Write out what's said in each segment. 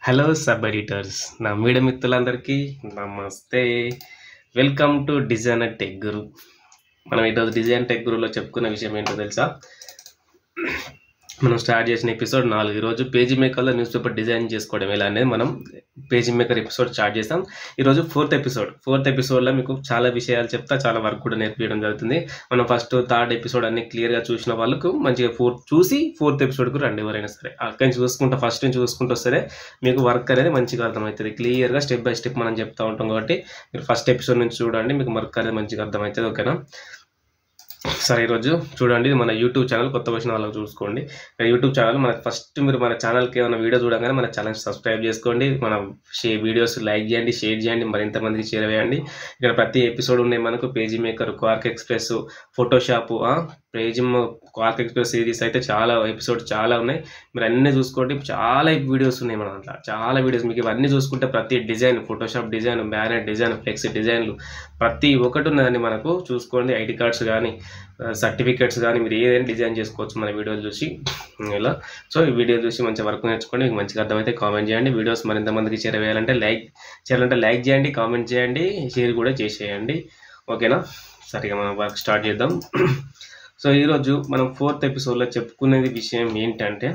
Hello sub editors, నా media మిత్రులందరికీ నమస్తే. వెల్కమ్ టు డిజైనర్ టెక్ గురు. మనం ఈరోజు డిజైన్ టెక్ గురులో చెప్పుకున్న విషయం ఏంటో తెలుసా? మనం స్టార్ట్ చేసిన ఎపిసోడ్ 4. ఈరోజు పేజీ మేకర్లో న్యూస్ పేపర్ డిజైన్ చేసుకోవడం ఎలా అనేది మనం పేజీ మేకర్ ఎపిసోడ్ స్టార్ట్ చేస్తాం. ఈరోజు ఫోర్త్ ఎపిసోడ్లో మీకు చాలా విషయాలు చెప్తా, చాలా వర్క్ కూడా నేర్పించడం జరుగుతుంది. మనం ఫస్ట్ థర్డ్ ఎపిసోడ్ అన్ని క్లియర్గా చూసిన వాళ్ళకు మంచిగా ఫోర్త్ ఎపిసోడ్కు రండి. ఎవరైనా సరే అక్కడి నుంచి ఫస్ట్ నుంచి చూసుకుంటూ వస్తే మీకు వర్క్ అనేది మంచిగా అర్థమవుతుంది. క్లియర్గా స్టెప్ బై స్టెప్ మనం చెప్తూ ఉంటాం కాబట్టి మీరు ఫస్ట్ ఎపిసోడ్ నుంచి చూడండి, మీకు వర్క్ అనేది మంచిగా అర్థమవుతుంది. ఓకేనా? సరే, ఈరోజు చూడండి, మన యూట్యూబ్ ఛానల్ కొత్త వచ్చిన వాళ్ళకి చూసుకోండి. యూట్యూబ్ ఛానల్ మన ఫస్ట్ మీరు మన ఛానల్కి ఏమైనా వీడియో చూడగానే మన ఛానల్ సబ్స్క్రైబ్ చేసుకోండి. మన వీడియోస్ లైక్ చేయండి, షేర్ చేయండి, మరింతమందికి చేరవేయండి. ఇక్కడ ప్రతి ఎపిసోడ్ ఉన్నాయి మనకు. Page maker, Quark express, Photoshop, Quark express series అయితే చాలా ఎపిసోడ్ చాలా ఉన్నాయి. మీరు అన్నీ చూసుకోండి. చాలా వీడియోస్ ఉన్నాయి మన దాంట్లో, చాలా వీడియోస్. మీకు ఇవన్నీ చూసుకుంటే ప్రతి design, Photoshop design, banner design, flex డిజైన్లు ప్రతి ఒక్కటి ఉన్నదండి మనకు. చూసుకోండి. ఐడి కార్డ్స్ కానీ, సర్టిఫికేట్స్ కానీ, మీరు ఏదైనా డిజైన్ చేసుకోవచ్చు మన వీడియోలు చూసి. ఇలా సో ఈ వీడియో చూసి మంచి వర్క్ నేర్చుకోండి. మీకు మంచిగా అర్థమైతే కామెంట్ చేయండి. వీడియోస్ మరింత మందికి చేరవేయాలంటే లైక్ చేయండి, కామెంట్ చేయండి, షేర్ కూడా చేసేయండి. ఓకేనా? సరిగా మనం వర్క్ స్టార్ట్ చేద్దాం. సో ఈరోజు మనం ఫోర్త్ ఎపిసోడ్లో చెప్పుకునేది విషయం ఏంటంటే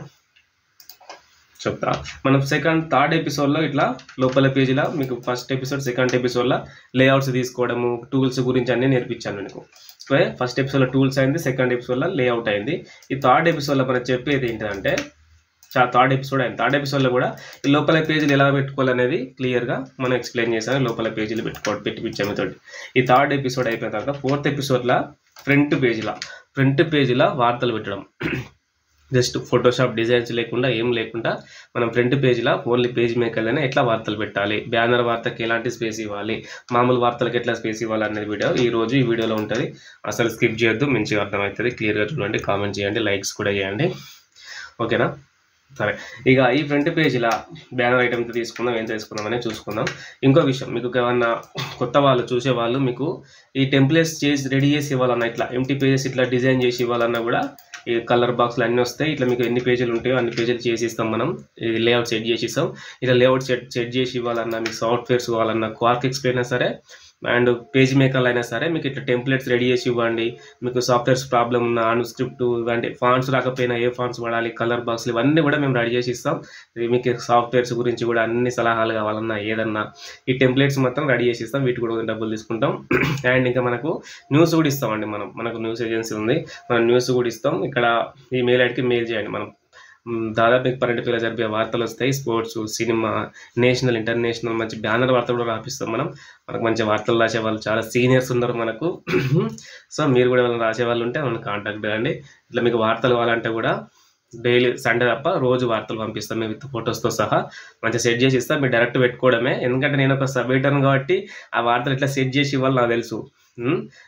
చెప్తా. మనం థర్డ్ ఎపిసోడ్లో ఇట్లా లోపల పేజీలో మీకు ఫస్ట్ ఎపిసోడ్, సెకండ్ ఎపిసోడ్లో లేఅవుట్స్ తీసుకోవడము, టూల్స్ గురించి అన్నీ నేర్పించాను మీకు. ఫస్ట్ ఎపిసోడ్లో టూల్స్ అయింది, సెకండ్ ఎపిసోడ్లో లేఅవుట్ అయింది. ఈ థర్డ్ ఎపిసోడ్లో మనం చెప్పేది ఏంటంటే థర్డ్ ఎపిసోడ్లో కూడా ఈ లోపల పేజీలు ఎలా పెట్టుకోవాలనేది క్లియర్గా మనం ఎక్స్ప్లెయిన్ చేశాను. లోపల పేజీలు పెట్టిపించాము తోటి. ఈ థర్డ్ ఎపిసోడ్ అయిపోయిన తర్వాత ఫోర్త్ ఎపిసోడ్లో ఫ్రంట్ పేజీలో వార్తలు పెట్టడం. జస్ట్ ఫోటోషాప్ డిజైన్స్ లేకుండా ఏం లేకుండా మనం ఫ్రంట్ పేజీలో ఓన్లీ పేజ్ మేకర్లోనే ఎట్లా వార్తలు పెట్టాలి, బ్యానర్ వార్తకి ఎలాంటి స్పేస్ ఇవ్వాలి, మామూలు వార్తలకు ఎట్లా స్పేస్ ఇవ్వాలి అనేది ఈ వీడియోలో ఉంటుంది. అసలు స్కిప్ చేయొద్దు, మంచిగా అర్థమవుతుంది. క్లియర్గా చూడండి, కామెంట్ చేయండి, లైక్స్ కూడా చేయండి. ఓకేనా? సరే, ఇక ఈ ఫ్రంట్ పేజీలో బ్యానర్ ఐటమ్స్ తీసుకుందాం, ఏం తీసుకుందాం అనేది చూసుకుందాం. ఇంకో విషయం, మీకు ఏమన్నా కొత్త వాళ్ళు చూసేవాళ్ళు మీకు ఈ టెంప్లెట్స్ రెడీ చేసి ఇవ్వాలన్నా, ఇట్లా ఎంటీ పేజెస్ ఇట్లా డిజైన్ చేసి ఇవ్వాలన్నా కూడా ఈ కలర్ బాక్స్లు అన్నీ వస్తాయి. ఇట్లా మీకు ఎన్ని పేజీలు ఉంటాయో అన్ని పేజీలు చేసి ఇస్తాం మనం. ఇది లేఅవుట్ సెట్ చేసి ఇస్తాం. ఇట్లా లేఅవుట్ సెట్ చేసి ఇవ్వాలన్నా, మీకు సాఫ్ట్వేర్స్ కావాలన్నా, క్వార్క్ ఎక్స్ప్రెస్ అయినా సరే అండ్ పేజ్ మేకర్లు అయినా సరే మీకు ఇట్లా టెంప్లెట్స్ రెడీ చేసి ఇవ్వండి. మీకు సాఫ్ట్వేర్స్ ప్రాబ్లం ఉన్న, స్క్రిప్ట్ ఇవ్వండి, ఫాంట్స్ రాకపోయినా ఏ ఫాంట్స్ వాడాలి, కలర్ బాక్స్లు ఇవన్నీ కూడా మేము రెడీ చేసి ఇస్తాం. మీకు సాఫ్ట్వేర్స్ గురించి కూడా అన్ని సలహాలు కావాలన్నా ఏదన్నా ఈ టెంప్లెట్స్ మొత్తం రెడీ చేసి ఇస్తాం. వీటి కూడా డబ్బులు తీసుకుంటాం. అండ్ ఇంకా మనకు న్యూస్ కూడా ఇస్తామండి. మనకు న్యూస్ ఏజెన్సీ ఉంది, మనం న్యూస్ కూడా ఇస్తాం. ఇక్కడ ఈ మెయిల్ ఐడికి మెయిల్ చేయండి. మనం దాదాపు మీకు కరెంట్ అఫైర్స్ జరిపే వార్తలు వస్తాయి. స్పోర్ట్స్, సినిమా, నేషనల్, ఇంటర్నేషనల్ మంచి బ్యానర్ వార్తలు కూడా రాపిస్తాం. మనకు మంచి వార్తలు రాసే వాళ్ళు చాలా సీనియర్స్ ఉన్నారు మనకు. సో మీరు కూడా ఏమైనా రాసే వాళ్ళు ఉంటే మనం కాంటాక్ట్ చేయండి. ఇట్లా మీకు వార్తలు కావాలంటే కూడా డైలీ సండే తప్ప రోజు వార్తలు పంపిస్తాం మేము విత్ ఫొటోస్తో సహా. మంచిగా సెట్ చేసి ఇస్తాం. మీరు డైరెక్ట్ పెట్టుకోవడమే. ఎందుకంటే నేను ఒక సబ్ ఎడిటర్ను కాబట్టి ఆ వార్తలు ఇట్లా సెట్ చేసి ఇవ్వాలి నాకు తెలుసు.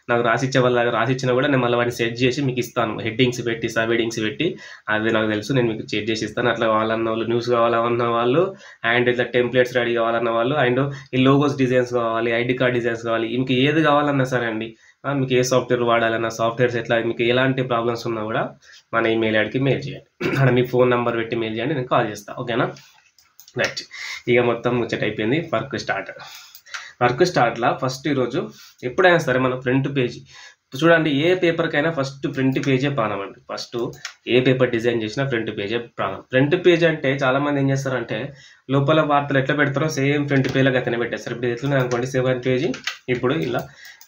నాకు రాసిచ్చినా కూడా నేను మళ్ళీ వాటిని సెట్ చేసి మీకు ఇస్తాను. హెడ్డింగ్స్ పెట్టి, సబ్ హెడ్డింగ్స్ పెట్టి, అది నాకు తెలుసు. నేను మీకు సెట్ చేసి ఇస్తాను. అట్లా కావాలన్న వాళ్ళు, న్యూస్ కావాలన్న వాళ్ళు, అండ్ ఇట్లా టెంప్లెట్స్ రెడీ కావాలన్న వాళ్ళు, అండ్ ఈ లోగోస్ డిజైన్స్ కావాలి, ఐడి కార్డ్ డిజైన్స్ కావాలి, మీకు ఏది కావాలన్నా సరే అండి. మీకు ఏ సాఫ్ట్వేర్ వాడాలన్నా, సాఫ్ట్వేర్స్ ఎట్లా, మీకు ఎలాంటి ప్రాబ్లమ్స్ ఉన్నా కూడా మన ఈమెయిల్ ఐడికి మెయిల్ చేయండి. అక్కడ మీ ఫోన్ నెంబర్ పెట్టి మెయిల్ చేయండి, నేను కాల్ చేస్తాను. ఓకేనా? రైట్, ఇక మొత్తం ముచ్చట అయిపోయింది. వర్క్ స్టార్ట్లో ఫస్ట్ ఈరోజు ఎప్పుడైనా సరే మన ఫ్రంట్ పేజీ చూడండి. ఏ పేపర్కైనా ఫస్ట్ ఫ్రంట్ పేజే ప్రాణం అండి. ఫస్ట్ ఏ పేపర్ డిజైన్ చేసినా ఫ్రంట్ పేజే ప్రాణం. ఫ్రంట్ పేజ్ అంటే చాలామంది ఏం చేస్తారంటే లోపల వార్తలు ఎట్లా పెడతారో సేమ్ ఫ్రంట్ పేజ్లో అతనే పెట్టేస్తారు. ఇప్పుడు ఎట్లున్నాయి అనుకోండి, 7 పేజీ. ఇప్పుడు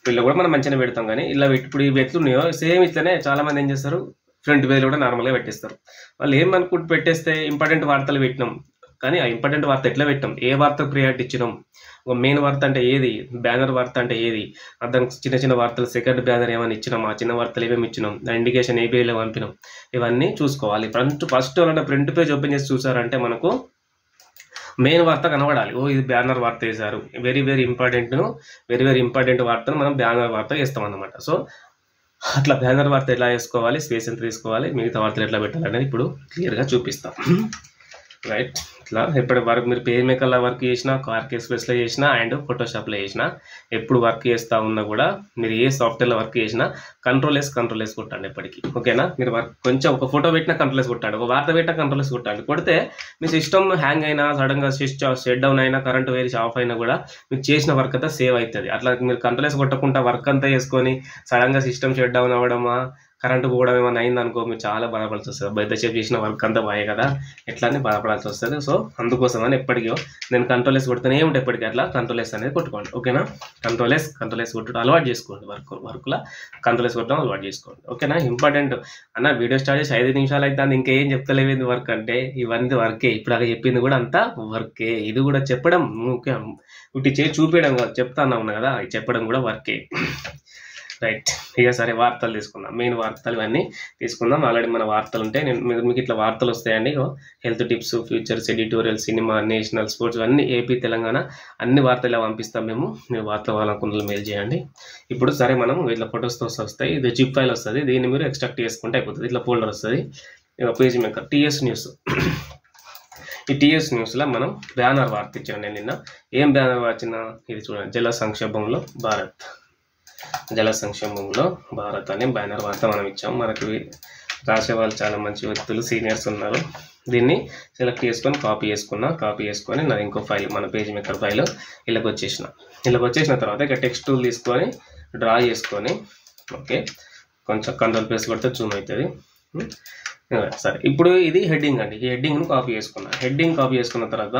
వీళ్ళు కూడా మనం మంచిగా పెడతాం, కానీ ఇలా ఇప్పుడు ఇవి ఎట్లున్నాయో సేమ్ ఇట్లనే చాలామంది ఏం చేస్తారు, ఫ్రంట్ పేజ్లో కూడా నార్మల్గా పెట్టేస్తారు. వాళ్ళు ఏమనుకుంటూ పెట్టేస్తే ఇంపార్టెంట్ వార్తలు పెట్టినాం, కానీ ఆ ఇంపార్టెంట్ వార్త ఎట్లా పెట్టాం, ఏ వార్తకు ప్రియారిటీ ఇచ్చినాం, ఒక మెయిన్ వార్త అంటే ఏది, బ్యానర్ వార్త అంటే ఏది, దానికి చిన్న చిన్న వార్తలు సెకండ్ బ్యానర్ ఏమైనా ఇచ్చినాం, ఆ చిన్న వార్తలు ఏమేమి ఇచ్చినాం, ఇండికేషన్ ఏ పేజ్లో పంపినాం, ఇవన్నీ చూసుకోవాలి. ఫస్ట్ ఫ్రంట్ పేజ్ ఓపెన్ చేసి చూసారంటే మనకు మెయిన్ వార్త కనబడాలి. ఇది బ్యానర్ వార్త వేశారు, వెరీ ఇంపార్టెంట్ వార్తను మనం బ్యానర్ వార్త వేస్తాం అన్నమాట. సో అట్లా బ్యానర్ వార్త ఎట్లా వేసుకోవాలి, స్పేస్ ఎంత తీసుకోవాలి, మిగతా వార్తలు ఎట్లా పెట్టాలి అనేది ఇప్పుడు క్లియర్గా చూపిస్తాం. రైట్, ఇట్లా ఎప్పటి వరకు మీరు పేజ్ మేకర్లో వర్క్ చేసినా, కార్క్ ఎక్స్‌ప్రెస్‌లో చేసినా అండ్ ఫోటోషాప్‌లో చేసినా, ఎప్పుడు వర్క్ చేస్తా ఉన్నా కూడా మీరు ఏ సాఫ్ట్‌వేర్‌లో వర్క్ చేసినా కంట్రోల్ ఎస్ కొట్టండి ఎప్పటికి. ఓకేనా? మీరు కొంచెం ఒక ఫోటో పెట్టినా కంట్రోల్ ఎస్ కొట్టండి, ఒక వార్త పెట్టినా కంట్రోల్ ఎస్ కొట్టండి. కొడితే మీ సిస్టమ్ హ్యాంగ్ అయినా, సడన్గా షట్ డౌన్ అయినా, కరెంట్ వేసి ఆఫ్ అయినా కూడా మీరు చేసిన వర్క్ అంతా సేవ్ అవుతుంది. అట్లా మీరు కంట్రోల్ ఎస్ కొట్టకుండా వర్క్ అంతా చేసుకొని సడన్గా సిస్టమ్ షట్ డౌన్ అవ్వడమా, కరెంటు పోవడం ఏమైనా అయిందనుకో మీరు చాలా బాధపడాల్సి వస్తుంది. బయటసేపు చేసిన వర్క్ అంతా పోయే కదా, ఎట్లా అని బాధపడాల్సి వస్తుంది. సో అందుకోసమని ఎప్పటికీ నేను కంట్రోల్ ఎస్ కొడుతూనే ఉంటే ఎప్పటికీ అట్లా కంట్రోల్ ఎస్ అనేది కొట్టుకోండి. ఓకేనా? కంట్రోల్ ఎస్ కొట్టడం అలవాటు చేసుకోండి. వర్క్లో కంట్రోల్ ఎస్ కొట్టడం అలవాటు చేసుకోండి. ఓకేనా? ఇంపార్టెంట్ అన్న. వీడియో స్టార్ట్ చేసి 5 నిమిషాలు అయితే అంత ఇంకేం చెప్తలేవేంది వర్క్ అంటే, ఇవన్నీ వర్కే. ఇప్పుడు అలా చెప్పింది కూడా అంతా వర్కే. ఇది కూడా చెప్పడం ముఖ్యం, ఇటు చేసి చూపించడం కాదు. చెప్తాను ఉన్నా కదా, చెప్పడం కూడా వర్కే. రైట్. ఇక సరే వార్తలు తీసుకుందాం. మెయిన్ వార్తలు ఇవన్నీ తీసుకుందాం. ఆల్రెడీ మన వార్తలు ఉంటాయి. మీకు ఇట్లా వార్తలు వస్తాయండి. Health tips, futures, editorial, cinema, national, sports అన్నీ ఏపీ, తెలంగాణ అన్ని వార్తలు ఇలా పంపిస్తాం మేము. మీరు వార్తలు వాళ్ళకుండా మెయిల్ చేయండి. ఇప్పుడు సరే మనం ఇట్లా ఫొటోస్తో వస్తాయి. ఇది జిప్ ఫైల్ వస్తుంది. దీన్ని మీరు ఎక్స్ట్రాక్ట్ చేసుకుంటే అయిపోతుంది. ఇట్లా ఫోల్డర్ వస్తుంది. Page maker TS news. ఈ టీఎస్ న్యూస్లో మనం బ్యానర్ వార్త ఇచ్చాను నేను నిన్న. ఏం బ్యానర్ వచ్చినా ఇది చూడండి. జల సంక్షోభంలో భారత్ అనే బ్యానర్ వార్త మనం ఇచ్చాం. మనకి రాసే వాళ్ళు చాలా మంచి వ్యక్తులు, సీనియర్స్ ఉన్నారు. దీన్ని సెలెక్ట్ చేసుకొని కాపీ చేసుకొని నాది ఇంకో ఫైల్, మన పేజ్ మేకర్ ఫైల్ ఇలాగ వచ్చేసిన తర్వాత ఇక టెక్స్ట్ టూల్ తీసుకొని డ్రా చేసుకొని, ఓకే, కొంచెం కంట్రోల్ ప్రెస్ కొడితే జూమ్ అవుతుంది. సరే, ఇప్పుడు ఇది హెడ్డింగ్ అండి. ఈ హెడ్డింగ్ను కాపీ చేసుకున్న తర్వాత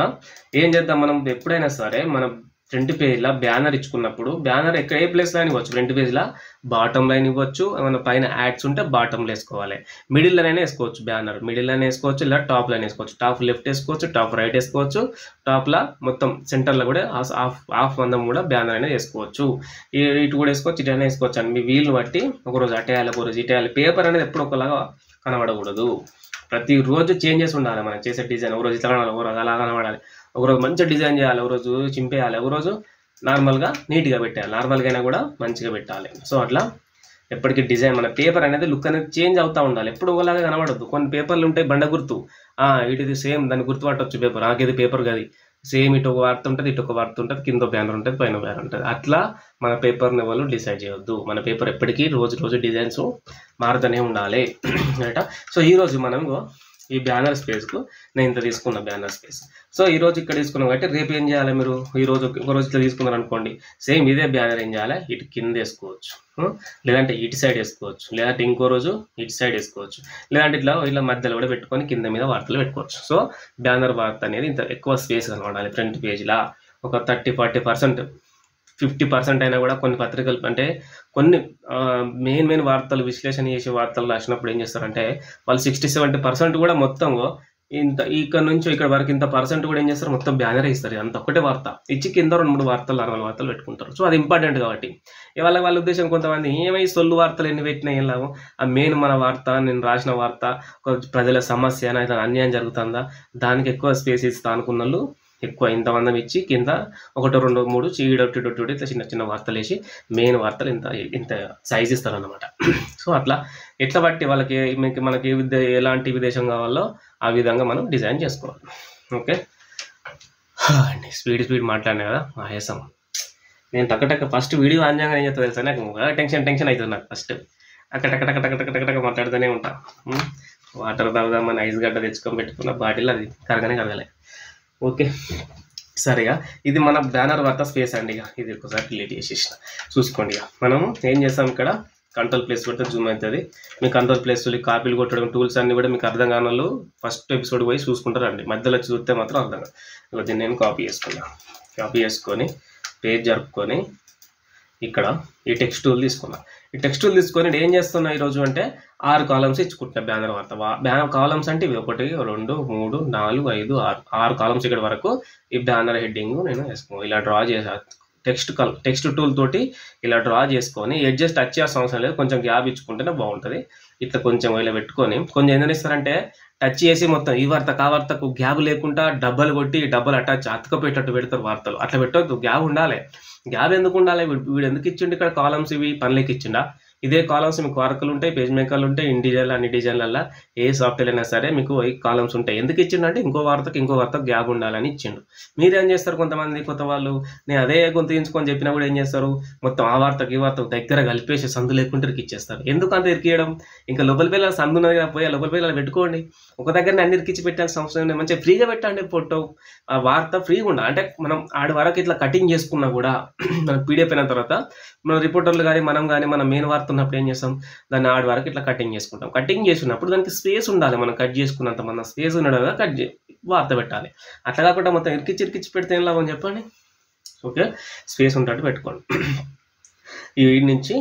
ఏం చేద్దాం, మనం ఎప్పుడైనా సరే మనం ఫ్రంట్ పేజ్లో బ్యానర్ ఇచ్చుకున్నప్పుడు బ్యానర్ ఎక్కడ ఏ ప్లేస్లో అయినా ఇవ్వచ్చు. ఫ్రంట్ పేజ్లో బాటమ్ లైన్ ఇవ్వచ్చు, ఏమైనా పైన యాడ్స్ ఉంటే బాటంలో వేసుకోవాలి. మిడిల్ లైన్ వేసుకోవచ్చు, బ్యానర్ మిడిల్ లైన్ వేసుకోవచ్చు, ఇలా టాప్ లైన్ వేసుకోవచ్చు. టాప్ లెఫ్ట్ వేసుకోవచ్చు, టాప్ రైట్ వేసుకోవచ్చు, టాప్లో మొత్తం సెంటర్లో కూడా హాఫ్ మందం కూడా బ్యానర్ అనేది వేసుకోవచ్చు. ఇటు కూడా వేసుకోవచ్చు, ఇటు అయినా వేసుకోవచ్చు అండి. మీ వీలు బట్టి ఒకరోజు అటేయాలి, ఒకరోజు ఇటేయాలి. పేపర్ అనేది ఎప్పుడు ఒకలాగా కనబడకూడదు. ప్రతిరోజు చేంజెస్ ఉండాలి మనం చేసే డిజైన్. ఒకరోజు ఇట్లా కనబడాలి, ఒకరోజు అలా కనబడాలి, ఒకరోజు మంచిగా డిజైన్ చేయాలి, ఒకరోజు చింపేయాలి, ఒకరోజు నార్మల్గా నీట్గా పెట్టాలి. నార్మల్గా అయినా కూడా మంచిగా పెట్టాలి. సో అట్లా ఎప్పటికీ డిజైన్ మన పేపర్ అనేది లుక్ అనేది చేంజ్ అవుతూ ఉండాలి. ఎప్పుడు ఒకలాగా కనబడద్దు. కొన్ని పేపర్లు ఉంటాయి బండ గుర్తు, ఇటుది సేమ్ దాన్ని గుర్తుపట్టవచ్చు పేపర్. నాకేది పేపర్ గది సేమ్, ఇటు ఒక వార్త ఉంటుంది, ఇటు ఒక వార్త ఉంటుంది, కింద బ్యానర్ ఉంటుంది, పైన బ్యానర్ ఉంటుంది. అట్లా మన పేపర్ని వాళ్ళు డిసైడ్ చేయొద్దు. మన పేపర్ ఎప్పటికీ రోజు డిజైన్స్ మారుతూనే ఉండాలి. రైటా? సో ఈరోజు మనం ఈ బ్యానర్ స్పేస్కు నేను ఇంత తీసుకున్న బ్యానర్ స్పేస్. సో ఈరోజు ఇక్కడ తీసుకున్నాం కాబట్టి రేపు ఏం చేయాలి, మీరు ఈరోజు ఒక రోజు ఇట్లా తీసుకున్నారు అనుకోండి, సేమ్ ఇదే బ్యానర్ ఏం చేయాలి, ఇటు కింద వేసుకోవచ్చు, లేదంటే ఇటు సైడ్ వేసుకోవచ్చు, లేదంటే ఇంకో రోజు ఇటు సైడ్ వేసుకోవచ్చు, లేదంటే ఇట్లా మధ్యలో కూడా పెట్టుకొని కింద మీద వార్తలు పెట్టుకోవచ్చు. సో బ్యానర్ వార్త అనేది ఇంత ఎక్కువ స్పేస్ కనబడాలి. ఫ్రంట్ పేజ్లో ఒక 30-40%, 50% అయినా కూడా కొన్ని పత్రికలు అంటే కొన్ని మెయిన్ వార్తలు, విశ్లేషణ చేసే వార్తలు రాసినప్పుడు ఏం చేస్తారంటే వాళ్ళు 60-70% కూడా మొత్తం ఇంత ఇక్కడ నుంచి ఇక్కడ వరకు ఇంత పర్సెంట్ కూడా ఏం చేస్తారు, మొత్తం బ్యానరే ఇస్తారు. అంత ఒకటే వార్త ఇచ్చి కింద 2-3 వార్తలు, 40 వార్తలు పెట్టుకుంటారు. సో అది ఇంపార్టెంట్ కాబట్టి వాళ్ళ ఉద్దేశం. కొంతమంది ఏమై సొల్లు వార్తలు ఎన్ని పెట్టినా ఏం లాభం, ఆ మెయిన్ మన వార్త, నేను రాసిన వార్త, ప్రజల సమస్య అనేది అన్యాయం జరుగుతుందా, దానికి ఎక్కువ స్పేస్ ఇస్తా అనుకున్న వాళ్ళు ఎక్కువ ఇంతమందం ఇచ్చి కింద 1, 2, 3 చీడొట్టి ఇట్లా చిన్న వార్తలు వేసి మెయిన్ వార్తలు ఇంత సైజ్ ఇస్తారు అన్నమాట. సో అట్లా ఎట్లా బట్టి వాళ్ళకి మనకి ఎలాంటి విదేశం కావాలో ఆ విధంగా మనం డిజైన్ చేసుకోవాలి. ఓకే అండి, స్పీడ్ మాట్లాడినా కదా ఆయాసం. నేను టక్క ఫస్ట్ వీడియో ఆన్ చేయగానే ఏం చెప్తా తెలుసా, నాకు టెన్షన్ అవుతుంది. నాకు ఫస్ట్ టక మాట్లాడుతూనే ఉంటా. వాటర్ తాగుదామని ఐస్ గడ్డ తెచ్చుకొని పెట్టుకున్న బాటిల్, అది కరగలే. ఓకే సరేగా, ఇది మన బ్యానర్ వార్త స్పేస్ అండి. ఇది ఒకసారి డిలీట్ చేసేసిన చూసుకోండి. మనం ఏం చేస్తాం, ఇక్కడ కంట్రోల్ ప్లేస్ పెడితే జూమ్ అవుతుంది. మీ కంట్రోల్ ప్లేస్ కాపీలు కొట్టడం టూల్స్ అన్ని కూడా మీకు అర్థం కాని వాళ్ళు ఫస్ట్ ఎపిసోడ్ పోయి చూసుకుంటారండి. మధ్యలో చూస్తే మాత్రం అర్థం కాదు. దీన్ని నేను కాపీ చేసుకొని పేజ్ జరుపుకొని ఇక్కడ ఈ టెక్స్ట్ టూల్ తీసుకున్నా. ఈ టెక్స్ట్ టూల్ తీసుకొని ఏం చేస్తున్నా ఈరోజు అంటే 6 కాలమ్స్ ఇచ్చుకుంటున్నా బ్యానర్ వార్త. బ్యానర్ కాలమ్స్ అంటే ఇవి 1, 2, 3, 4, 5, 6 కాలమ్స్ ఇక్కడ వరకు ఈ బ్యానర్ హెడ్డింగ్ నేను వేసుకో ఇలా డ్రా చేసా. టెక్స్ట్ టూల్ తోటి ఇలా డ్రా చేసుకొని అడ్జస్ట్ టచ్ చేయాల్సిన అవసరం లేదు, కొంచెం గ్యాప్ ఇచ్చుకుంటేనే బాగుంటుంది. ఇట్లా కొంచెం ఇలా పెట్టుకొని కొంచెం ఏం ఇస్తారంటే టచ్ చేసి మొత్తం ఈ వార్త వార్తకు గ్యాప్ లేకుండా డబ్బలు కొట్టి డబ్బలు అటాచ్ అతుకపోయేటట్టు పెడతారు వార్తలు. అట్లా పెట్టొద్దు, గ్యాప్ ఉండాలి. గ్యాప్ ఎందుకు ఉండాలి, వీడు ఎందుకు ఇచ్చిండు ఇక్కడ కాలమ్స్, ఇవి పనులకి ఇచ్చిండా, ఇదే కాలమ్స్ మీకు వార్కలు ఉంటాయి, పేజ్ మేకర్లు ఉంటాయి, ఇండిజైన్లు అన్ని డిజైన్లల్లో ఏ సాఫ్ట్వేర్ అయినా సరే మీకు ఈ కాలమ్స్ ఉంటాయి. ఎందుకు ఇచ్చిండంటే ఇంకో వార్తకు గ్యాప్ ఉండాలని ఇచ్చిండు. మీరేం చేస్తారు, కొంతమంది కొత్త వాళ్ళు నేను అదే గుర్తించుకొని చెప్పినా కూడా ఏం చేస్తారు, మొత్తం ఆ వార్తకు ఈ వార్తకు దగ్గర కలిపేసి సందు లేకుండా ఇరికిచ్చేస్తారు. ఎందుకు అంత ఇరికియడం? ఇంకా లోపల పిల్లల సందు ఉన్నది కదా, పోయి లోపల పిల్లలు పెట్టుకోండి. ఒక దగ్గరనే అన్ని ఇరికిచ్చి పెట్టాల్సిన అవసరం లేదు. మంచిగా ఫ్రీగా పెట్టండి ఫోటో, ఆ వార్త ఫ్రీగా ఉండాలి. అంటే మనం ఆడి వరకు ఇట్లా కటింగ్ చేసుకున్నా కూడా మనం పీడిఎఫ్ అయిన తర్వాత మన రిపోర్టర్లు కానీ మనం కానీ మన మెయిన్ వార్త ఉన్నప్పుడు ఏం చేస్తాం, దాన్ని ఆడి వరకు ఇట్లా కటింగ్ చేసుకుంటాం. కటింగ్ చేసినప్పుడు దానికి స్పేస్ ఉండాలి. మనం కట్ చేసుకున్నంత మన స్పేస్ ఉండదు కదా, వార్త పెట్టాలి. అట్లా కాకుండా మొత్తం ఇరికిచ్చి పెడితే ఏం లాభం చెప్పండి. ఓకే, స్పేస్ ఉంటట్టు పెట్టుకోండి. ఈ నుంచి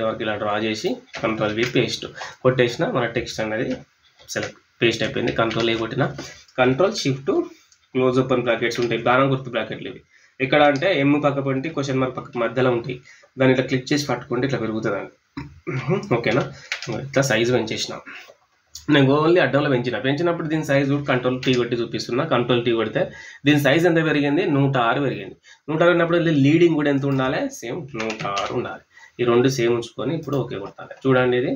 వరకు ఇలా డ్రా చేసి కంట్రోల్ వి పేస్ట్ కొట్టేసిన మన టెక్స్ట్ అనేది సెలెక్ట్ పేస్ట్ అయిపోయింది. కంట్రోల్ ఏ కొట్టిన, control shift close open brackets ఉంటాయి, బాణం గుర్తు బ్రాకెట్లు ఇవి. ఎక్కడ అంటే ఎమ్ పక్క పంటి క్వశ్చన్ మార్క్ పక్క మధ్యలో ఉంటాయి. దాన్ని ఇట్లా క్లిక్ చేసి పట్టుకుంటే ఇట్లా పెరుగుతుందండి. ఓకేనా, ఇట్లా సైజు పెంచేసిన. నేను ఓన్లీ అడ్డంలో పెంచినప్పుడు దీని సైజు కంట్రోల్ టీ కొట్టి చూపిస్తున్నా. కంట్రోల్ టీ కొడితే దీని సైజ్ ఎంత పెరిగింది, 106 పెరిగింది. 106 ఉన్నప్పుడు లీడింగ్ కూడా ఎంత ఉండాలి, సేమ్ 106 ఉండాలి. ఈ రెండు సేమ్ ఉంచుకొని ఇప్పుడు ఓకే కొట్టాలి. చూడండి, ఇది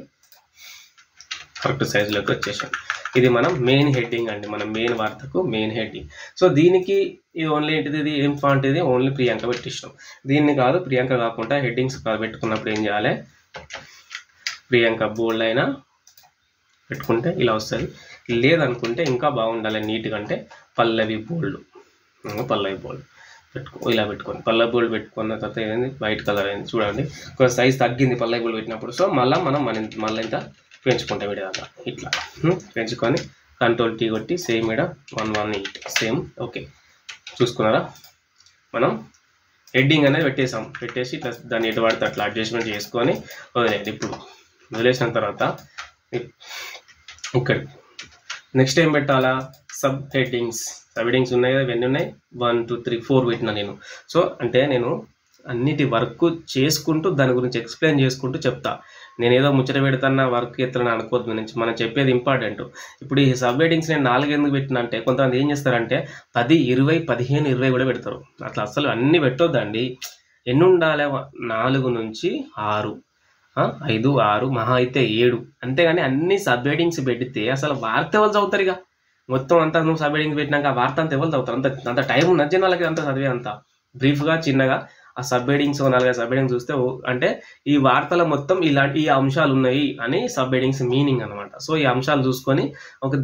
కరెక్ట్ సైజులోకి వచ్చేసాం. ఇది మనం మెయిన్ హెడ్డింగ్ అండి, మన మెయిన్ వార్తకు మెయిన్ హెడ్డింగ్. సో దీనికి ఇది ఓన్లీ ఏంటిది, ఇది ఏం ఫాంట్, ఇది ఓన్లీ ప్రియాంక పెట్టిస్తాం. దీన్ని కాదు, ప్రియాంక కాకుండా హెడ్డింగ్స్ పెట్టుకున్నప్పుడు ఏం చేయాలి, ప్రియాంక బోల్డ్ అయినా పెట్టుకుంటే ఇలా వస్తుంది. లేదనుకుంటే ఇంకా బాగుండాలి నీట్గా అంటే పల్లవి బోల్డ్ ఇలా పెట్టుకోండి. పల్లవి బోల్డ్ పెట్టుకున్న తర్వాత ఏంది, వైట్ కలర్ అయింది. చూడండి, కొంచెం సైజ్ తగ్గింది పల్లవి బోల్డ్ పెట్టినప్పుడు. సో మళ్ళీ ఇంత పెంచుకుంటాం విడదాకా. ఇట్లా పెంచుకొని కంట్రోల్ టీ కొట్టి సేమ్ ఇక్కడ 118 సేమ్. ఓకే, చూసుకున్నారా, మనం హెడ్డింగ్ అనేది పెట్టేసి ఇట్లా దాన్ని ఎటు పడితే అట్లా అడ్జస్ట్మెంట్ చేసుకొని వదిలేయండి. ఇప్పుడు వదిలేసిన తర్వాత ఇక్కడ నెక్స్ట్ ఏం పెట్టాలా, సబ్ హెడ్డింగ్స్ ఉన్నాయి కదా, ఇవన్నీ ఉన్నాయి. 1 2 3 4 పెట్టినా నేను. సో అంటే నేను అన్నిటి వర్క్ చేసుకుంటూ దాని గురించి ఎక్స్ప్లెయిన్ చేసుకుంటూ చెప్తా. నేను ఏదో ముచ్చట పెడతాన్న వర్క్ ఎత్తున అనుకోవద్దు. నుంచి మనం చెప్పేది ఇంపార్టెంట్. ఇప్పుడు ఈ సబ్ హెడ్డింగ్స్ నేను 4 ఎందుకు పెట్టినా అంటే, కొంతమంది ఏం చేస్తారంటే 10 20 15 20 కూడా పెడతారు. అట్లా అసలు అన్నీ పెట్టొద్దండి. ఎన్ని ఉండాలి, 4 నుంచి 6 5 6 మహా అయితే 7. అంతేగాని అన్ని సబ్ హెడ్డింగ్స్ పెడితే అసలు వార్త ఎవరు చదువుతారు? ఇక మొత్తం అంతా నువ్వు సబ్ హెడ్డింగ్స్ పెట్టినాక వార్త అంతా ఎవరు చదువుతారు? అంత టైం ఉన్నది జనాలకి అంతా చదివే అంతా బ్రీఫ్గా చిన్నగా ఆ సబ్ హెడ్డింగ్స్ 4 సబ్ హెడ్డింగ్స్ చూస్తే అంటే ఈ వార్తల మొత్తం ఈ అంశాలు ఉన్నాయి అని సబ్ హెడ్డింగ్స్ మీనింగ్ అనమాట. సో ఈ అంశాలు చూసుకొని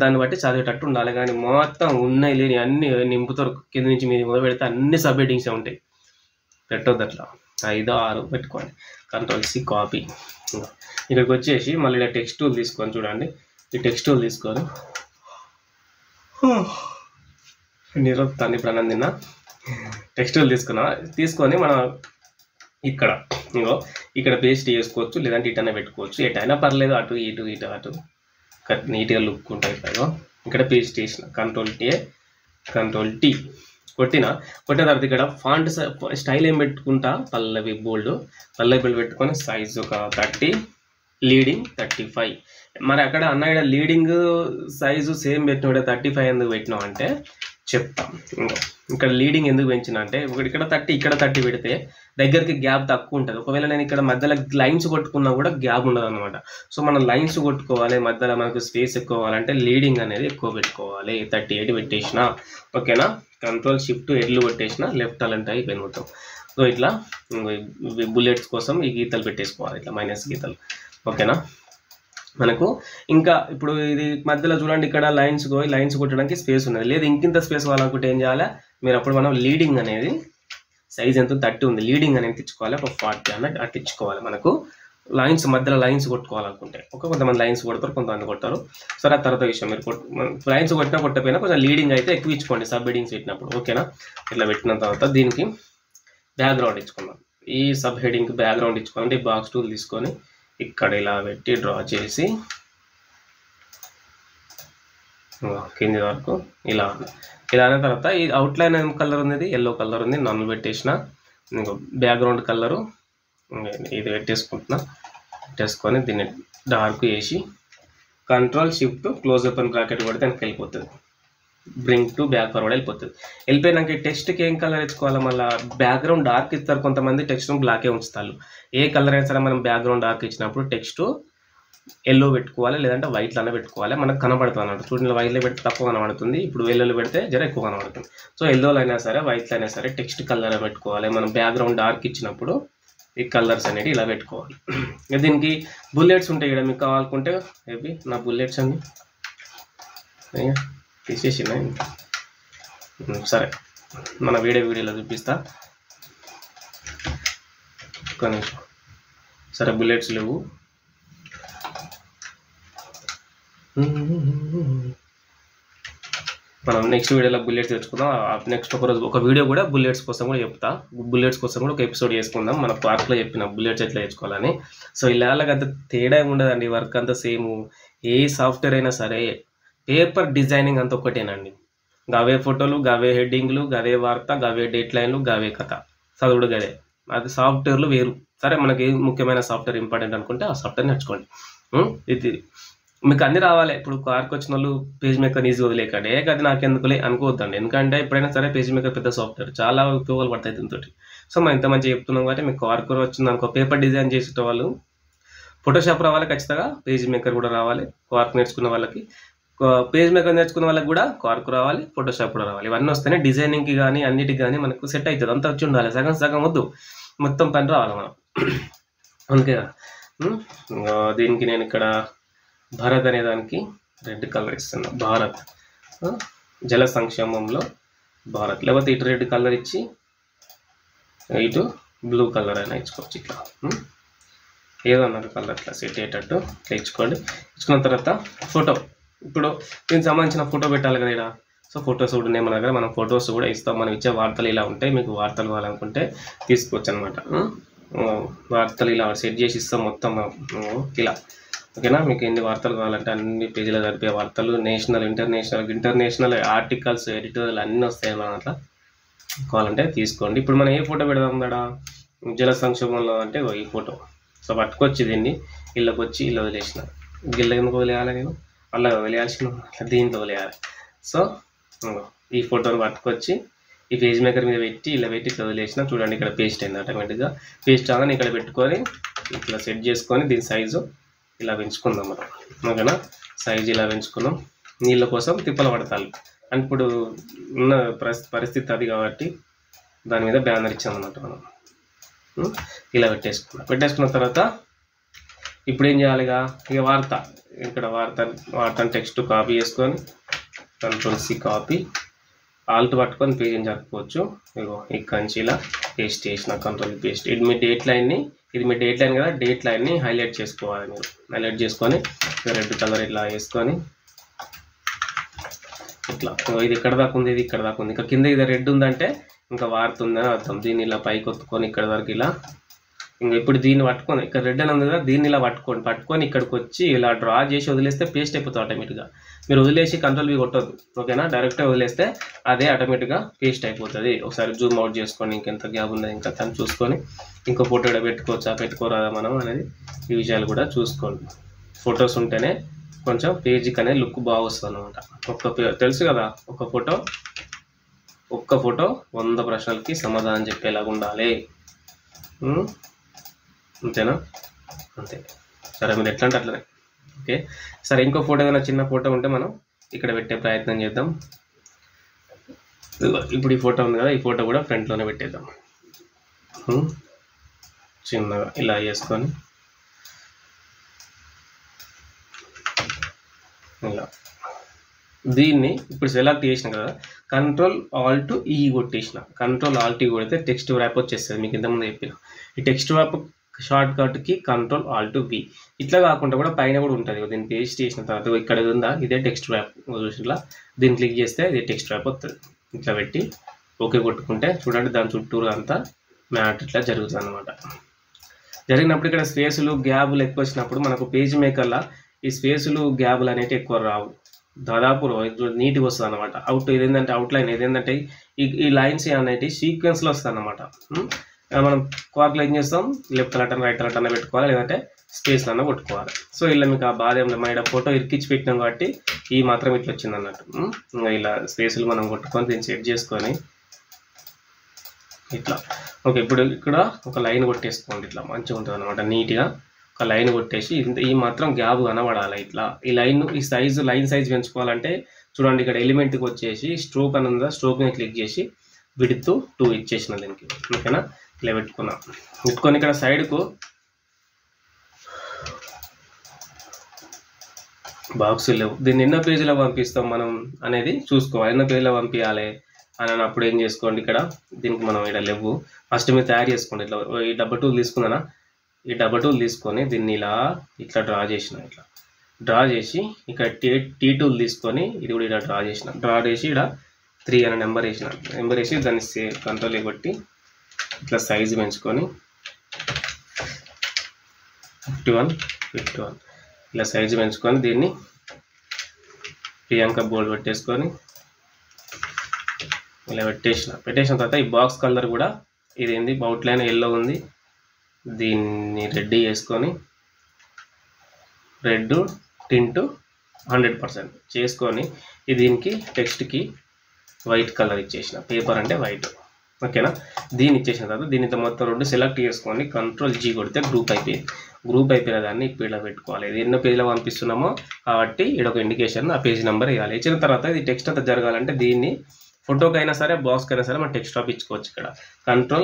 దాన్ని బట్టి చదివేటట్టు ఉండాలి. కానీ మొత్తం ఉన్నాయి లేని అన్ని నింపుతారు, కింద నుంచి మీరు మొదలు పెడితే అన్ని సబ్ హెడ్డింగ్సే ఉంటాయి. పెట్టొద్దు అట్లా. 5 6 పెట్టుకోండి. Control C copy. ఇక్కడికి వచ్చేసి మళ్ళీ ఇలా టెక్స్ట్ టూల్ తీసుకొని చూడండి. ఈ టెక్స్ట్ టూల్ తీసుకొని నిరోత్తాన్ని ఇప్పుడు అన్నం తిన్నా. టెక్స్ట్ టూల్ తీసుకొని మనం ఇక్కడ పేస్ట్ చేసుకోవచ్చు, లేదంటే ఇటైనా పెట్టుకోవచ్చు. ఎటైనా పర్లేదు, అటు ఇటు నీట్గా లుక్ ఉంటాయి. ఇక్కడ పేస్ట్ చేసిన కంట్రోల్ టీ కొట్టిన తర్వాత ఇక్కడ ఫాంట్ స్టైల్ ఏం పెట్టుకుంటా, పల్లవి బోల్డ్ పెట్టుకొని సైజ్ ఒక 30, లీడింగ్ 35. మరి అక్కడ అన్న ఇక్కడ లీడింగ్ సైజు సేమ్ పెట్టిన 35 ఎందుకు పెట్టినాం అంటే చెప్తాం. ఇక్కడ లీడింగ్ ఎందుకు పెంచిన అంటే ఇక్కడ 30 ఇక్కడ 30 పెడితే దగ్గరికి గ్యాప్ తక్కువ ఉంటుంది. ఒకవేళ నేను ఇక్కడ మధ్యలో లైన్స్ కొట్టుకున్నా కూడా గ్యాప్ ఉండదు అనమాట. సో మనం లైన్స్ కొట్టుకోవాలి, మధ్యలో మనకు స్పేస్ ఎక్కువ కావాలంటే లీడింగ్ అనేది ఎక్కువ పెట్టుకోవాలి. 38 పెట్టేసిన. ఓకేనా, కంట్రోల్ షిఫ్ట్ ఎడ్లు కొట్టేసిన, లెఫ్ట్ అలంటే అయిపోయింది మొత్తం. సో ఇట్లా బుల్లెట్స్ కోసం ఈ గీతలు పెట్టేసుకోవాలి, ఇట్లా మైనస్ గీతలు. ఓకేనా, మనకు ఇంకా ఇప్పుడు ఇది మధ్యలో చూడండి, ఇక్కడ లైన్స్ కొట్టడానికి స్పేస్ ఉన్నది. లేదు ఇంకింత స్పేస్ కావాలనుకుంటే ఏం చేయాలి, మనం లీడింగ్ అనేది సైజ్ ఎంత 30 ఉంది, లీడింగ్ అనేది తెచ్చుకోవాలి. ఒక 40 అన్నట్టు అట్లా ఇచ్చుకోవాలి. మనకు మధ్యలో లైన్స్ కొట్టుకోవాలనుకుంటే కొంతమంది లైన్స్ కొడతారు, కొంతమంది కొడతారు. సరే ఆ తర్వాత విషయం, మీరు లైన్స్ కొట్టకపోయినా కొంచెం లీడింగ్ అయితే ఎక్కువ ఇచ్చుకోండి సబ్ హెడ్డింగ్స్ పెట్టినప్పుడు. ఓకేనా, ఇట్లా పెట్టిన తర్వాత దీనికి బ్యాక్గ్రౌండ్ ఇచ్చుకున్నాం. ఈ సబ్ హెడ్డింగ్కి బ్యాక్గ్రౌండ్ ఇచ్చుకోవాలంటే ఈ బాక్స్ టూల్ తీసుకొని ఇక్కడ ఇలా పెట్టి డ్రా చేసి కింది వరకు ఇలా అయిన తర్వాత ఈ అవుట్లైన్ ఏం కలర్ ఉంది, ఎల్లో కలర్ ఉంది, నన్ను పెట్టేసిన. బ్యాక్గ్రౌండ్ కలరు ఇది పెట్టేసుకొని దీన్ని డార్క్ చేసి control shift close open bracket కొడితే వెనక్కి వెళ్ళిపోతుంది. బ్రింగ్ టు బ్యాక్ ఫార్వర్డ్ వెళ్ళిపోతుంది. వెళ్ళిపోయినాక ఈ టెక్స్ట్కి ఏం కలర్ ఇచ్చుకోవాలి, మళ్ళీ బ్యాక్గ్రౌండ్ డార్క్ ఇస్తారు, కొంతమంది టెక్స్ట్ను బ్లాకే ఉంచుతారు. ఏ కలర్ అయినా సరే మనం బ్యాక్గ్రౌండ్ డార్క్ ఇచ్చినప్పుడు టెక్స్ట్ ఎల్లో పెట్టుకోవాలి, లేదంటే వైట్లోనే పెట్టుకోవాలి, మనకు కనబడుతుంది అన్నమాట. చూడండి వైట్లో పెడితే తక్కువ కనబడుతుంది, ఇప్పుడు ఎల్లోలో పెడితే జర ఎక్కువ కనబడుతుంది. సో ఎల్లోలో అయినా సరే వైట్లో అయినా సరే టెక్స్ట్ కలర్ పెట్టుకోవాలి. మనం బ్యాక్గ్రౌండ్ డార్క్ ఇచ్చినప్పుడు ఈ కలర్స్ అనేవి ఇలా పెట్టుకోవాలి. దీనికి బుల్లెట్స్ ఉంటాయి ఇక్కడ, మీకు కావాలనుకుంటే ఏవి నా బుల్లెట్స్ అన్ని తీసేసిన. సరే మన వీడియోలో చూపిస్తా కానీ. సరే బుల్లెట్స్ లేవు, మనం నెక్స్ట్ వీడియోలో బుల్లెట్స్ తెచ్చుకుందాం. నెక్స్ట్ ఒక వీడియో కూడా బుల్లెట్స్ కోసం కూడా చెప్తా, బుల్లెట్స్ కోసం కూడా ఒక ఎపిసోడ్ చేసుకుందాం. మన పార్క్లో చెప్పిన బుల్లెట్స్ ఎట్లా తెచ్చుకోవాలని. సో ఇలా అంత తేడా ఉండదండి, వర్క్ అంతా సేమ్. ఏ సాఫ్ట్వేర్ అయినా సరే పేపర్ డిజైనింగ్ అంత ఒక్కటేనండి. గవే ఫోటోలు, గవే హెడ్డింగ్లు, గవే వార్త, గవే డేట్ లైన్లు, గవే కథ, చదువుడు గదే. అది సాఫ్ట్వేర్లు వేరు. సరే మనకి ఏ ముఖ్యమైన సాఫ్ట్వేర్ ఇంపార్టెంట్ అనుకుంటే ఆ సాఫ్ట్వేర్ నేర్చుకోండి. ఇది మీకు అన్ని రావాలి. ఇప్పుడు కార్కి వచ్చిన వాళ్ళు పేజ్ మేకర్ ఈజీ వదిలేకండి, అది నాకెందుకులే అనుకోవద్దండి. ఎందుకంటే ఎప్పుడైనా సరే పేజ్ మేకర్ పెద్ద సాఫ్ట్వేర్, చాలా ఉపయోగాలు పడతాయి దీంతో. సో మనం ఇంత మంచిగా చెప్తున్నాం కాబట్టి మీకు కార్కు వచ్చింది అనుకో, పేపర్ డిజైన్ చేసే వాళ్ళు ఫోటోషాప్ రావాలి ఖచ్చితంగా, పేజ్ మేకర్ కూడా రావాలి. కార్క్ నేర్చుకున్న వాళ్ళకి, పేజ్ మేకర్ నేర్చుకున్న వాళ్ళకి కూడా కార్కు రావాలి, ఫోటోషాప్ కూడా రావాలి. ఇవన్నీ వస్తేనే డిజైనింగ్కి కానీ అన్నిటికి కానీ మనకు సెట్ అవుతుంది. అంతా వచ్చి ఉండాలి, సగం సగం వద్దు, మొత్తం పని రావాలి మనం. అందుకే దీనికి నేను ఇక్కడ భారత్ అనే దానికి రెడ్ కలర్ ఇస్తున్నా. భారత్, జల సంక్షేమంలో భారత్, లేకపోతే ఇటు రెడ్ కలర్ ఇచ్చి ఇటు బ్లూ కలర్ అయినా ఇచ్చుకోవచ్చు. ఇట్లా ఏదన్నారు కలర్ ఇట్లా సెట్ అయ్యేటట్టు ఇట్లా ఇచ్చుకోండి. ఇచ్చుకున్న తర్వాత ఫోటో, ఇప్పుడు దీనికి సంబంధించిన ఫోటో పెట్టాలి కదా ఇక్కడ. సో ఫొటోస్ కూడా ఉన్నాయి మన దగ్గర, మనం ఫొటోస్ కూడా ఇస్తాం. మనం ఇచ్చే వార్తలు ఇలా ఉంటాయి, మీకు వార్తలు కావాలనుకుంటే తీసుకోవచ్చు అనమాట. వార్తలు ఇలా సెట్ చేసి ఇస్తాం మొత్తం ఇలా, ఓకేనా. మీకు ఎన్ని వార్తలు కావాలంటే అన్ని పేజీలో జరిపే వార్తలు, నేషనల్, ఇంటర్నేషనల్ ఆర్టికల్స్, ఎడిటోరియల్ అన్నీ వస్తాయి మనం. అట్లా కావాలంటే తీసుకోండి. ఇప్పుడు మనం ఏ ఫోటో పెడదాం మేడ, జల సంక్షేమంలో అంటే ఈ ఫోటో. సో పట్టుకొచ్చి దీన్ని ఇళ్ళకి వచ్చి ఇలా వదిలేసిన, గిళ్ళ ఎందుకు వదిలేయాలి నేను, అలా వదిలేయాల్సిన దీంతో వదిలేయాలి. సో ఈ ఫోటోని పట్టుకొచ్చి ఈ పేజ్ మేకర్ మీద పెట్టి ఇలా పెట్టి ఇట్లా వదిలేసిన. చూడండి ఇక్కడ పేస్ట్ అయింది ఆటోమేటిక్గా. పేస్ట్ అవగానే ఇక్కడ పెట్టుకొని ఇట్లా సెట్ చేసుకొని దీని సైజు ఇలా పెంచుకుందాం మనం, ఓకేనా. సైజు ఇలా పెంచుకున్నాం. నీళ్ళ కోసం తిప్పలు పడతాయి అని ఇప్పుడు ఉన్న పరిస్థితి అది కాబట్టి దాని మీద బ్యానర్ ఇచ్చామన్నమాట మనం. ఇలా పెట్టేసుకున్న తర్వాత ఇప్పుడు ఏం చేయాలిగా, ఇక వార్త, ఇక్కడ వార్త టెక్స్ట్ కాపీ చేసుకొని Ctrl+C కాపీ, ఆల్ట్ పట్టుకొని పేజీని జరుపుకోవచ్చు. ఇగో ఇక్కడ నుంచి ఇలా పేస్ట్ చేసిన, కంట్రోల్ పేస్ట్. ఇది మీ డేట్ లైన్ కదా, డేట్ లైన్ని హైలైట్ చేసుకోవాలి మీరు. హైలైట్ చేసుకొని రెడ్ కలర్ ఇట్లా వేసుకొని ఇట్లా, ఇది ఇక్కడ దాకా ఉంది, ఇది ఇక్కడ దాకా ఉంది, ఇంకా కింద ఇది రెడ్ ఉందంటే ఇంకా వార్త ఉందని అర్థం. దీన్ని ఇలా పైకి ఒత్తుకొని ఇక్కడ వరకు ఇలా, ఇంకా ఇప్పుడు దీన్ని పట్టుకొని ఇక్కడ రెడ్ అని ఉంది కదా, దీన్ని ఇలా పట్టుకొని ఇక్కడికి వచ్చి ఇలా డ్రా చేసి వదిలేస్తే పేస్ట్ అయిపోతుంది ఆటోమేటిక్గా. మీరు వదిలేసి Ctrl+V కొట్టద్దు, ఓకేనా. డైరెక్ట్గా వదిలేస్తే అదే ఆటోమేటిక్గా పేస్ట్ అయిపోతుంది. ఒకసారి జూమ్ అవుట్ చేసుకొని ఇంకెంత గ్యాప్ ఉన్నది ఇంకా తను చూసుకొని ఇంకో ఫోటో పెట్టుకోవచ్చా పెట్టుకోరాదా మనం అనేది ఈ విషయాలు కూడా చూసుకోండి. ఫొటోస్ ఉంటేనే కొంచెం పేజీకి అనేది లుక్ బాగా వస్తుంది అనమాట. తెలుసు కదా, ఒక్క ఫోటో 100 ప్రశ్నలకి సమాధానం చెప్పేలాగా ఉండాలి, అంతేనా. అంతే, సరే మీరు ఎట్లా అంటే అట్లనే, ఓకే. సరే ఇంకో ఫోటో, ఏదైనా చిన్న ఫోటో ఉంటే మనం ఇక్కడ పెట్టే ప్రయత్నం చేద్దాం. ఇప్పుడు ఈ ఫోటో ఉంది కదా, ఈ ఫోటో కూడా ఫ్రంట్లోనే పెట్టేద్దాం. చిన్నగా ఇలా చేసుకొని ఇలా దీన్ని ఇప్పుడు సెలెక్ట్ చేసిన కదా, Ctrl+Alt+E కొట్టేసిన. Ctrl+Alt+E కొడితే టెక్స్ట్ ర్యాప్ వచ్చేస్తుంది. మీకు ఇంతకుముందు చెప్పిన ఈ టెక్స్ట్ ర్యాప్ షార్ట్ కట్కి Ctrl+Alt+V. ఇట్లా కాకుండా కూడా పైన కూడా ఉంటుంది. దీన్ని పేస్ట్ చేసిన తర్వాత ఇక్కడ ఉందా, ఇదే టెక్స్ట్ ర్యాప్. ఇట్లా దీన్ని క్లిక్ చేస్తే ఇది టెక్స్ట్ ర్యాప్ వస్తుంది. ఇట్లా పెట్టి ఓకే కొట్టుకుంటే చూడండి దాని చుట్టూరు అంతా మ్యాట్ ఇట్లా జరుగుతుంది అనమాట. జరిగినప్పుడు ఇక్కడ స్పేసులు గ్యాబులు ఎక్కువ వచ్చినప్పుడు మనకు పేజ్ మేకర్లా ఈ స్పేసులు గ్యాబులు అనేవి ఎక్కువ రావు, దాదాపు నీట్గా వస్తుంది అనమాట. ఇదేంటంటే అవుట్లైన్ ఏదేంటంటే ఈ లైన్స్ అనేవి సీక్వెన్స్లో వస్తుంది అనమాట. మనం క్వార్క్లో ఏం చేస్తాం, లెఫ్ట్ కలెక్టర్ రైట్ కలెక్టర్ పెట్టుకోవాలి, లేదంటే స్పేస్లన్నా కొట్టుకోవాలి. సో ఇలా మీకు ఆ బాధ ఏం లేదు. మన ఇక్కడ ఫోటో ఇరికిచ్చి పెట్టినాం కాబట్టి ఈ మాత్రం ఇట్లా వచ్చింది అన్నట్టు. ఇంకా ఇలా స్పేసులు మనం కొట్టుకొని దీన్ని సెట్ చేసుకొని ఇట్లా ఓకే. ఇప్పుడు ఇక్కడ ఒక లైన్ కొట్టేసుకోండి, ఇట్లా మంచిగా ఉంటుంది అనమాట. నీట్గా ఒక లైన్ కొట్టేసి ఈ మాత్రం గ్యాప్ కనబడాలి. ఇట్లా ఈ లైన్ లైన్ సైజ్ పెంచుకోవాలంటే చూడండి, ఇక్కడ ఎలిమెంట్కి వచ్చేసి స్ట్రోక్ అని ఉందా, స్ట్రోక్ని క్లిక్ చేసి విడ్త్ 2 ఇచ్చేసిన దీనికి. ఓకేనా, ఇలా పెట్టుకొని ఇక్కడ సైడ్కు బాక్సులు లేవు. దీన్ని ఎన్నో పేజీలో పంపిస్తాం మనం అనేది చూసుకోవాలి. ఎన్నో పేజీలో పంపించాలి అని అన్నప్పుడు ఏం చేసుకోండి, ఇక్కడ దీనికి మనం ఇక్కడ లేవు. ఫస్ట్ మీరు తయారు చేసుకోండి. ఇట్లా ఈ డబ్బా టూల్ తీసుకున్నానా, ఈ డబ్బా టూల్ తీసుకొని దీన్ని ఇట్లా డ్రా చేసి ఇక్కడ టీ టూల్ తీసుకొని ఇది కూడా ఇలా డ్రా చేసి ఇక్కడ 3 అనే నెంబర్ వేసి దాన్ని కంట్రోల్ కొట్టి ఇట్లా సైజు పెంచుకొని 51 ఇలా సైజు పెంచుకొని దీన్ని ప్రియాంక బోల్డ్ పెట్టేసుకొని ఇలా పెట్టేసిన తర్వాత ఈ బాక్స్ కలర్ కూడా ఇదేంది అవుట్లైన్ ఎల్లో ఉంది, దీన్ని రెడ్ చేసుకొని రెడ్ టింట్ 100% చేసుకొని దీనికి టెక్స్ట్కి వైట్ కలర్ ఇచ్చేసిన, పేపర్ అంటే వైట్. ఓకేనా, దీన్ని ఇచ్చేసిన తర్వాత దీనితో మొత్తం 2 సెలెక్ట్ చేసుకొని Ctrl G కొడితే గ్రూప్ అయిపోయిన దాన్ని ఇప్పుడు ఇలా పెట్టుకోవాలి. ఇది ఎన్నో పేజీలో పంపిస్తున్నామో కాబట్టి ఇక్కడ ఒక ఇండికేషన్, ఆ పేజ్ నెంబర్ ఇవ్వాలి. ఇచ్చిన తర్వాత ఇది టెక్స్ట్ అంతా జరగాలంటే దీన్ని ఫోటోకైనా సరే బాక్స్కైనా సరే మనం టెక్స్ట్ టాప్ ఇచ్చుకోవచ్చు. ఇక్కడ Ctrl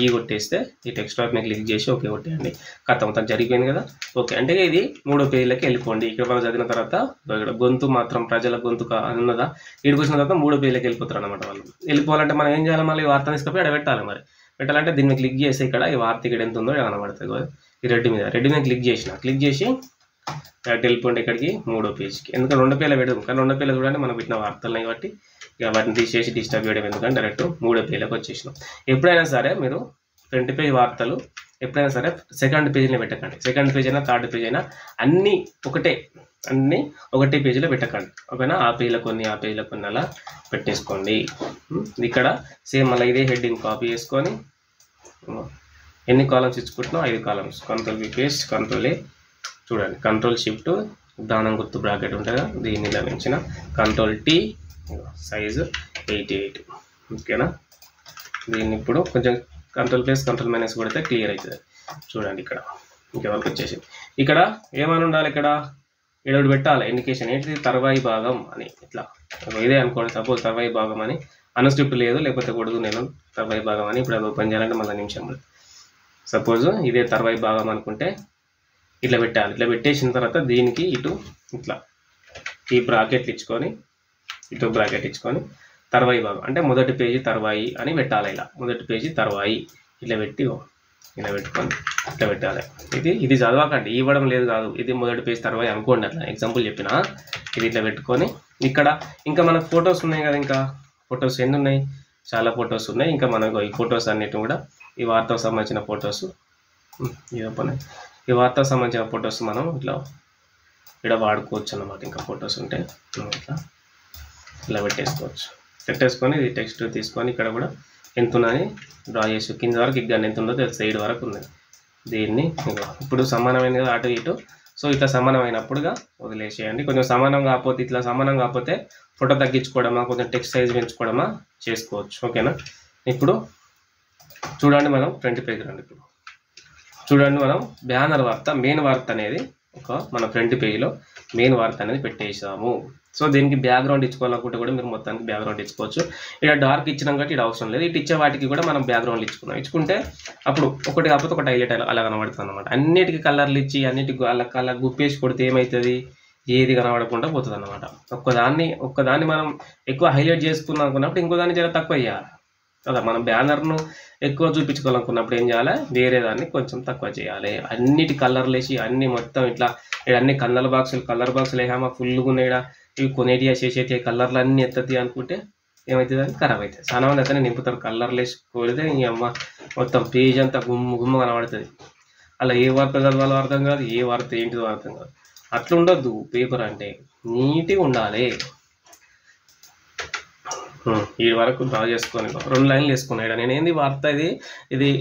E కొట్టేస్తే ఈ టెక్స్ట్ టాప్ని క్లిక్ చేసి ఓకే కొట్టేయండి. కథ మొత్తం జరిగిపోయింది కదా. ఓకే అంటే ఇది 3వ పేజీలకి వెళ్ళిపోండి. ఇక్కడ మనం చదివిన తర్వాత ఇక్కడ గొంతు మాత్రం ప్రజల గొంతు అన్నదా ఇక్కడికి వచ్చిన తర్వాత 3వ పేజీలకి వెళ్ళిపోతారు అనమాట. వాళ్ళు వెళ్ళిపోవాలంటే మనం ఏం చేయాలి, మళ్ళీ ఈ వార్త తీసుకొని ఇక్కడ పెట్టాలి. మరి పెట్టాలంటే దీన్ని క్లిక్ చేసి ఇక్కడ ఈ వార్త ఇక్కడ ఎంత ఉందో ఇక్కడ కనబడుతుంది. ఈ రెడ్ మీద క్లిక్ చేసి వెళ్ళిపోండి ఇక్కడికి 3వ పేజీకి. ఎందుకంటే 2 పేజీలు పెడదాం, కానీ 2 పేజీలు చూడండి మనం పెట్టిన వార్తలు కాబట్టి ఇక వాటిని తీసేసి డిస్టర్బ్ చేయడం ఎందుకంటే డైరెక్ట్ 3వ పేజీలోకి వచ్చేసినాం. ఎప్పుడైనా సరే మీరు ఫ్రంట్ పేజ్ వార్తలు ఎప్పుడైనా సరే సెకండ్ పేజీలో పెట్టకండి. సెకండ్ పేజ్ అయినా థర్డ్ పేజ్ అయినా అన్నీ ఒకటే పేజీలో పెట్టకండి. ఓకేనా, ఆ పేజీలో కొన్ని అలా పెట్టేసుకోండి. ఇక్కడ సేమ్ మళ్ళీ ఇదే హెడ్డింగ్ కాపీ చేసుకొని ఎన్ని కాలమ్స్ ఇచ్చుకుంటున్నాం, 5 columns. Ctrl V paste, Ctrl A చూడండి, Ctrl Shift దానం గుర్తు బ్రాకెట్ ఉంటుంది కదా, దీన్ని ఇలా పెంచిన Ctrl T సైజు 88. ఓకేనా, దీన్ని ఇప్పుడు కొంచెం Ctrl+Ctrl- కొడితే క్లియర్ అవుతుంది. చూడండి ఇక్కడ ఇంకెవరికి వచ్చేసింది. ఇక్కడ ఏమని ఉండాలి, ఇక్కడ ఏడోడు పెట్టాలి ఇండికేషన్ ఏంటిది, తర్వాయి భాగం అని. ఇట్లా ఇదే అనుకోండి, సపోజ్ తర్వాయి భాగం అని అన్స్క్రిప్ట్ లేదు, లేకపోతే కొడుకు నేను తర్వాయి భాగం అని. ఇప్పుడు అది ఓపెన్ చేయాలంటే మళ్ళీ నిమిషం. సపోజ్ ఇదే తర్వాయి భాగం అనుకుంటే ఇట్లా పెట్టాలి. ఇట్లా పెట్టేసిన తర్వాత దీనికి ఇట్లా ఈ బ్రాకెట్లు ఇచ్చుకొని తర్వాయి భాగం అంటే మొదటి పేజీ తర్వాయి అని పెట్టాలి. ఇలా మొదటి పేజీ తర్వాయి ఇట్లా పెట్టుకొని ఇట్లా పెట్టాలి. ఇది చదవకండి, ఇవ్వడం లేదు కాదు, ఇది మొదటి పేజీ తర్వాయి అనుకోండి. అట్లా ఎగ్జాంపుల్ చెప్పిన ఇది ఇట్లా పెట్టుకొని ఇక్కడ ఇంకా మనకు ఫొటోస్ ఉన్నాయి కదా, ఇంకా ఫొటోస్ ఎన్ని ఉన్నాయి, చాలా ఫొటోస్ ఉన్నాయి. ఇంకా మనకు ఈ ఫొటోస్ అన్నిటి కూడా ఈ వార్తకు సంబంధించిన ఫొటోస్, ఈ వార్తకు సంబంధించిన ఫొటోస్ మనం ఇక్కడ వాడుకోవచ్చు అన్నమాట. ఇంకా ఫొటోస్ ఉంటే ఇలా పెట్టేసుకొని ఇది టెక్స్ట్ తీసుకొని ఇక్కడ కూడా ఎంత ఉన్నది డ్రా చేసి కింద వరకు ఇగ్గాని ఎంత ఉందో సైడ్ వరకు ఉంది. దీన్ని ఇప్పుడు సమానమైన కదా అటు ఇటు. సో ఇట్లా సమానమైనప్పుడుగా వదిలేసేయండి. కొంచెం సమానం కాకపోతే ఇట్లా సమానం కాకపోతే ఫోటో తగ్గించుకోవడమా, కొంచెం టెక్స్ట్ సైజ్ పెంచుకోవడమా చేసుకోవచ్చు. ఓకేనా, ఇప్పుడు చూడండి మనం ఫ్రంట్ పేజ్ రండి. ఇప్పుడు చూడండి మనం బ్యానర్ వార్త మెయిన్ వార్త అనేది మన ఫ్రంట్ పేజీలో మెయిన్ వార్త అనేది పెట్టేసాము. సో దీనికి బ్యాక్గ్రౌండ్ ఇచ్చుకోవాలనుకుంటే కూడా మీరు మొత్తానికి బ్యాక్గ్రౌండ్ ఇచ్చుకోవచ్చు. ఇక్కడ డార్క్ ఇచ్చినాం కాబట్టి ఇక్కడ అవసరం లేదు. ఇటు ఇచ్చే వాటికి కూడా మనం బ్యాక్గ్రౌండ్ ఇచ్చుకుంటే అప్పుడు ఒకటి కాకపోతే ఒకటి హైలైట్ అలా కనబడుతుంది అనమాట. అన్నిటికీ కలర్లు ఇచ్చి అన్నిటికి అలా గుప్పేసి కొడితే ఏమవుతుంది, ఏది కనబడకుండా పోతుంది అనమాట. ఒక్కదాన్ని మనం ఎక్కువ హైలైట్ చేసుకున్నాం అనుకున్నప్పుడు ఇంకో దాన్ని జర తక్కువ చేయాలి కదా. మనం బ్యానర్ను ఎక్కువ చూపించుకోవాలనుకున్నప్పుడు ఏం చేయాలి, వేరే దాన్ని కొంచెం తక్కువ చేయాలి. అన్నిటి కలర్లు వేసి అన్ని మొత్తం ఇక్కడ అన్ని కలర్ బాక్సులు వేసామా ఫుల్గా ఉన్నాయి. ఇవి కొనేటియా చేసేటి కలర్లు అన్నీ ఎత్తది అనుకుంటే ఏమవుతుంది, అని ఖరాబ్ అవుతుంది. చాలా మంది అతనే నింపుతారు, కలర్లు వేసి కోరితే ఈ అమ్మ మొత్తం పేజ్ అంతా గుమ్మ కనబడుతుంది. అలా ఏ వార్త చదవాలో అర్థం కాదు, ఏ వార్త ఏంటిదో అర్థం కాదు. అట్లా ఉండొద్దు. పేపర్ అంటే నీట్గా ఉండాలి. ఈ వరకు డ్రా చేసుకొని 2 లైన్లు వేసుకున్నాడు. నేను ఏంది వార్త ఇది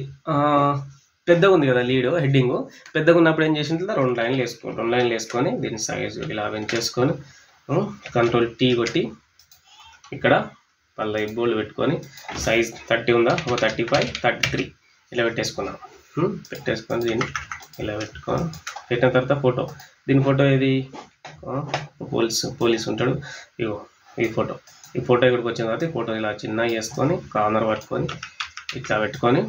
పెద్దగా ఉంది కదా లీడ్ హెడ్డింగ్, పెద్దగా ఉన్నప్పుడు ఏం చేసిన 2 లైన్లు వేసుకొని దీని సైజు ఇలా పెంచేసుకొని కంట్రోల్ T కొట్టి ఇక్కడ మళ్ళీ బోల్డ్ పెట్టుకొని సైజ్ 30 ఉందా, ఒక 35, 33 ఇలా పెట్టేసుకున్నాం. పెట్టేసుకొని దీన్ని ఇలా పెట్టుకొని పెట్టిన తర్వాత ఫోటో, దీని ఫోటో ఏది, పోలీస్ ఉంటాడు, ఇగో ఈ ఫోటో ఇక్కడికి వచ్చిన తర్వాత ఈ ఫోటో ఇలా చిన్నగా వేసుకొని కార్నర్ పట్టుకొని ఇట్లా పెట్టుకొని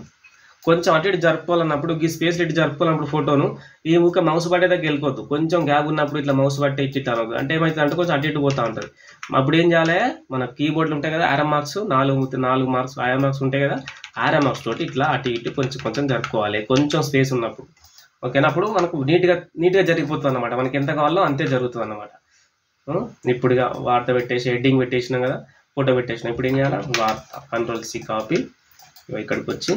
కొంచెం అటు ఇటు జరుపుకోవాలన్నప్పుడు ఈ స్పేస్ ఇటు జరుపుకోవాలన్నప్పుడు ఫోటోను ఈ ఊక మౌస్ పట్టే దగ్గర వెళ్ళిపోద్దు, కొంచెం గ్యాప్ ఉన్నప్పుడు ఇట్లా మౌస్ పట్టే ఇట్లా అనదు, అంటే ఏమవుతుంది అంటే కొంచెం అటు ఇటు పోతూ ఉంటుంది. అప్పుడు ఏం చేయాలి, మన కీబోర్డ్లు ఉంటాయి కదా ఆరో మార్క్స్ 4 మార్క్స్ ఆరో మార్క్స్ ఉంటాయి కదా, ఆరో మార్క్స్ తోటి ఇట్లా అటు ఇటు కొంచెం జరుపుకోవాలి కొంచెం స్పేస్ ఉన్నప్పుడు. ఓకేనా, అప్పుడు మనకు నీట్గా జరిగిపోతుంది అన్నమాట, మనకి ఎంత కావాలో అంతే జరుగుతుంది అన్నమాట. ఇప్పుడుగా వార్త పెట్టేసి హెడ్డింగ్ పెట్టేసినాం కదా, ఫోటో పెట్టేసినాం. ఇప్పుడు ఏం చేయాలి, వార్త కంట్రోల్ C కాపీ ఇక్కడికి వచ్చి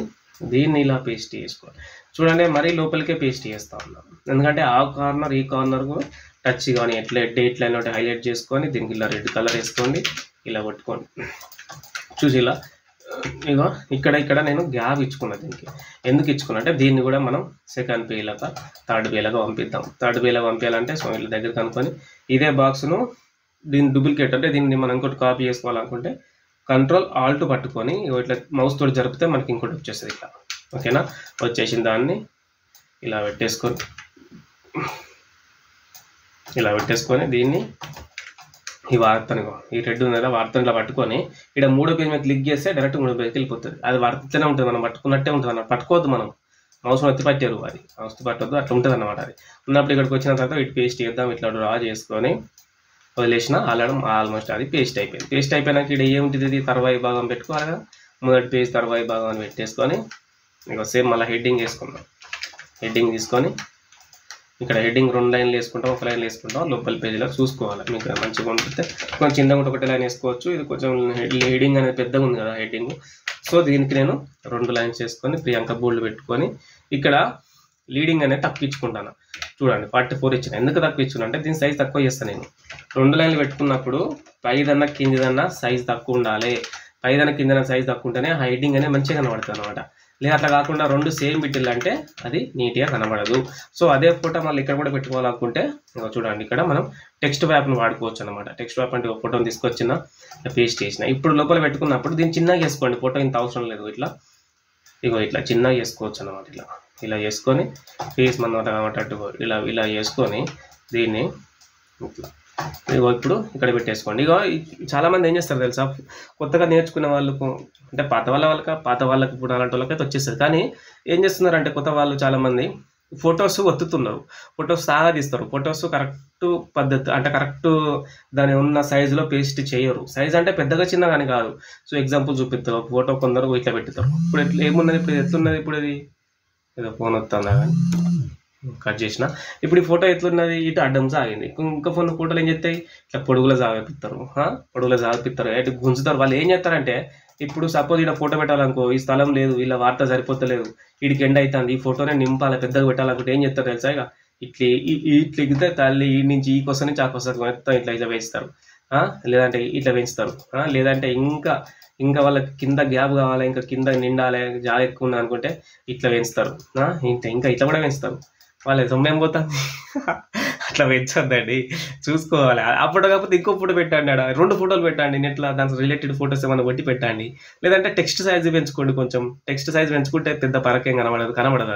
దీన్ని ఇలా పేస్ట్ చేసుకోవాలి. చూడండి మరీ లోపలికే పేస్ట్ చేస్తూ ఉన్నాం, ఎందుకంటే ఆ కార్నర్ ఈ కార్నర్కు టచ్ కానీ ఎట్లా డేట్ లైన్ ఒకటి హైలైట్ చేసుకొని దీనికి ఇలా రెడ్ కలర్ వేసుకోండి, ఇలా కొట్టుకోండి. చూసి ఇలా ఇగో ఇక్కడ నేను గ్యాప్ ఇచ్చుకున్నా. దీనికి ఎందుకు ఇచ్చుకున్నా అంటే దీన్ని కూడా మనం సెకండ్ పేలాగా థర్డ్ పేలాగా పంపిద్దాం. థర్డ్ పేలాగా పంపించాలంటే సో వీళ్ళ దగ్గర కనుక్కొని ఇదే బాక్స్ను దీన్ని డూప్లికేట్ అంటే దీన్ని మనం ఇంకోటి కాపీ చేసుకోవాలనుకుంటే కంట్రోల్ ఆల్ట్ పట్టుకొని ఇట్లా మౌస్ తోటి జరిపితే మనకి ఇంకోటి వచ్చేస్తుంది ఇట్లా. ఓకేనా, వచ్చేసిన దాన్ని ఇలా పెట్టేసుకొని దీన్ని ఈ వార్తని ఈ రెడ్ ఉంది కదా వార్తని ఇలా పట్టుకొని ఇక్కడ 3వ పేజ్ మీద క్లిక్ చేస్తే డైరెక్ట్ 3వ పేజ్కి వెళ్ళిపోతుంది. అది వార్తనే ఉంటుంది, మనం పట్టుకున్నట్టే ఉంటుంది అన్నమాట. పట్టుకోవద్దు, మనం మౌస్ ఎత్తి పట్టారు, అది మౌస్ పట్టొద్దు, అట్లా ఉంటుంది అన్నమాట. అది ఉన్నప్పుడు ఇక్కడికి వచ్చిన తర్వాత ఇటు పేస్ట్ చేద్దాం, ఇట్లా డ్రా చేసుకొని వదిలేసిన ఆలడం ఆల్మోస్ట్ అది పేస్ట్ అయిపోయింది. పేస్ట్ అయిపోయినాక ఇక్కడ ఏముంటుంది, ఇది తర్వాయి భాగం పెట్టుకోవాలి కదా, మొదటి పేజ్ తర్వాయి భాగం అని పెట్టేసుకొని ఇక సేమ్ మళ్ళీ హెడ్డింగ్ వేసుకుందాం. హెడ్డింగ్ తీసుకొని ఇక్కడ హెడ్డింగ్ 2 లైన్లు వేసుకుంటాం, 1 లైన్ వేసుకుంటాం. లోపల పేజీలో చూసుకోవాలి, మీకు మంచిగా ఉంటుంది. కొంచెం చిన్నగా ఉంటే 1 లైన్ వేసుకోవచ్చు. ఇది కొంచెం హెడ్డింగ్ అనేది పెద్దగా ఉంది కదా హెడ్డింగ్, సో దీనికి నేను 2 లైన్స్ వేసుకొని ప్రియాంక బోల్డ్ పెట్టుకొని ఇక్కడ లీడింగ్ అనేది తప్పించుకుంటాను. చూడండి 44 ఇచ్చిన. ఎందుకు తక్కువ ఇచ్చిన అంటే దీని సైజ్ తక్కువ చేస్తాను నేను. 2 లైన్లు పెట్టుకున్నప్పుడు పైదన్నా కిందిదన్నా సైజ్ తక్కువ ఉండాలి. పైదన్నా కిందన్నా సైజ్ తక్కువ ఉంటేనే హైడింగ్ అనేది మంచిగా కనబడుతుంది అనమాట. లేదా అట్లా కాకుండా 2 సేమ్ బిట్టిల్ అంటే అది నీట్గా కనబడదు. సో అదే ఫోటో మళ్ళీ ఇక్కడ కూడా పెట్టుకోవాలనుకుంటే చూడండి ఇక్కడ మనం టెక్స్ట్ వ్యాప్ను వాడుకోవచ్చు అనమాట. టెక్స్ట్ వ్యాప్ అంటే ఒక ఫోటోని తీసుకొచ్చిన పేస్ట్ చేసిన. ఇప్పుడు లోపల పెట్టుకున్నప్పుడు దీన్ని చిన్నగా చేసుకోండి, ఫోటో ఇంత అవసరం లేదు. ఇట్లా చిన్నగా చేసుకోవచ్చు అనమాట. ఇలా చేసుకొని ఫేస్ మనం కనబడేటట్టు ఇలా చేసుకొని దీన్ని ఇప్పుడు ఇక్కడ పెట్టేసుకోండి. చాలామంది ఏం చేస్తారు తెలుసా, కొత్తగా నేర్చుకునే వాళ్ళకు అంటే పాత వాళ్ళకి ఇప్పుడు అలాంటి వాళ్ళకైతే వచ్చేస్తుంది. కానీ ఏం చేస్తున్నారంటే కొత్త వాళ్ళు చాలామంది ఫొటోస్ ఒత్తుతున్నారు, ఫొటోస్ సాగా తీస్తారు. ఫొటోస్ కరెక్ట్ పద్ధతి అంటే కరెక్ట్ దాని ఉన్న సైజులో పేస్ట్ చేయరు. సైజ్ అంటే పెద్దగా చిన్నగా అని కాదు. సో ఎగ్జాంపుల్ చూపిస్తారు, ఫోటో కొందరు ఇట్లా పెట్టుతారు. ఇప్పుడు ఏమున్నది, ఇప్పుడు ఎట్లున్నది, ఇప్పుడు ఇది ఏదో ఫోన్ వస్తుందా కానీ కట్ చేసిన. ఇప్పుడు ఈ ఫోటో ఎట్లున్నది, ఇటు అడ్డం సాగింది. ఇంకా ఫోటోలు ఏం చేస్తాయి, ఇట్లా పొడుగులో సాగిపిస్తారు, ఇటు గుంజుతారు. వాళ్ళు ఏం చేస్తారంటే ఇప్పుడు సపోజ్ ఇలా ఫోటో పెట్టాలనుకో, ఈ స్థలం లేదు, ఇలా వార్త సరిపోతలేదు, వీడికి ఎండ్ అవుతుంది, ఈ ఫోటోనే నింపాలి, పెద్దగా పెట్టాలనుకుంటే ఏం చేస్తారు తెలుసా, ఇక ఇట్లా ఎగితే తల్లి ఈ నుంచి ఈ కోసం నుంచి ఆ కోసం మొత్తం ఇట్లా వేస్తారు. లేదంటే ఇట్లా పెంచుతారు. లేదంటే ఇంకా వాళ్ళకి కింద గ్యాప్ కావాలి, ఇంకా కింద నిండాలి, జాగా ఎక్కువ ఉంది అనుకుంటే ఇట్లా పెంచుతారు. ఇంకా ఇట్లా కూడా పెంచుతారు. వాళ్ళు సొమ్మేం పోతుంది, అట్లా పెంచొద్దండి, చూసుకోవాలి. అప్పుడు కాకపోతే ఇంకో ఫోటో పెట్టండి, 2 ఫోటోలు పెట్టండి, నెట్లో దానికి రిలేటెడ్ ఫొటోస్ ఏమైనా కొట్టి పెట్టండి. లేదంటే టెక్స్ట్ సైజ్ పెంచుకోండి, కొంచెం టెక్స్ట్ సైజ్ పెంచుకుంటే పెద్ద పరకేం కనబడదు,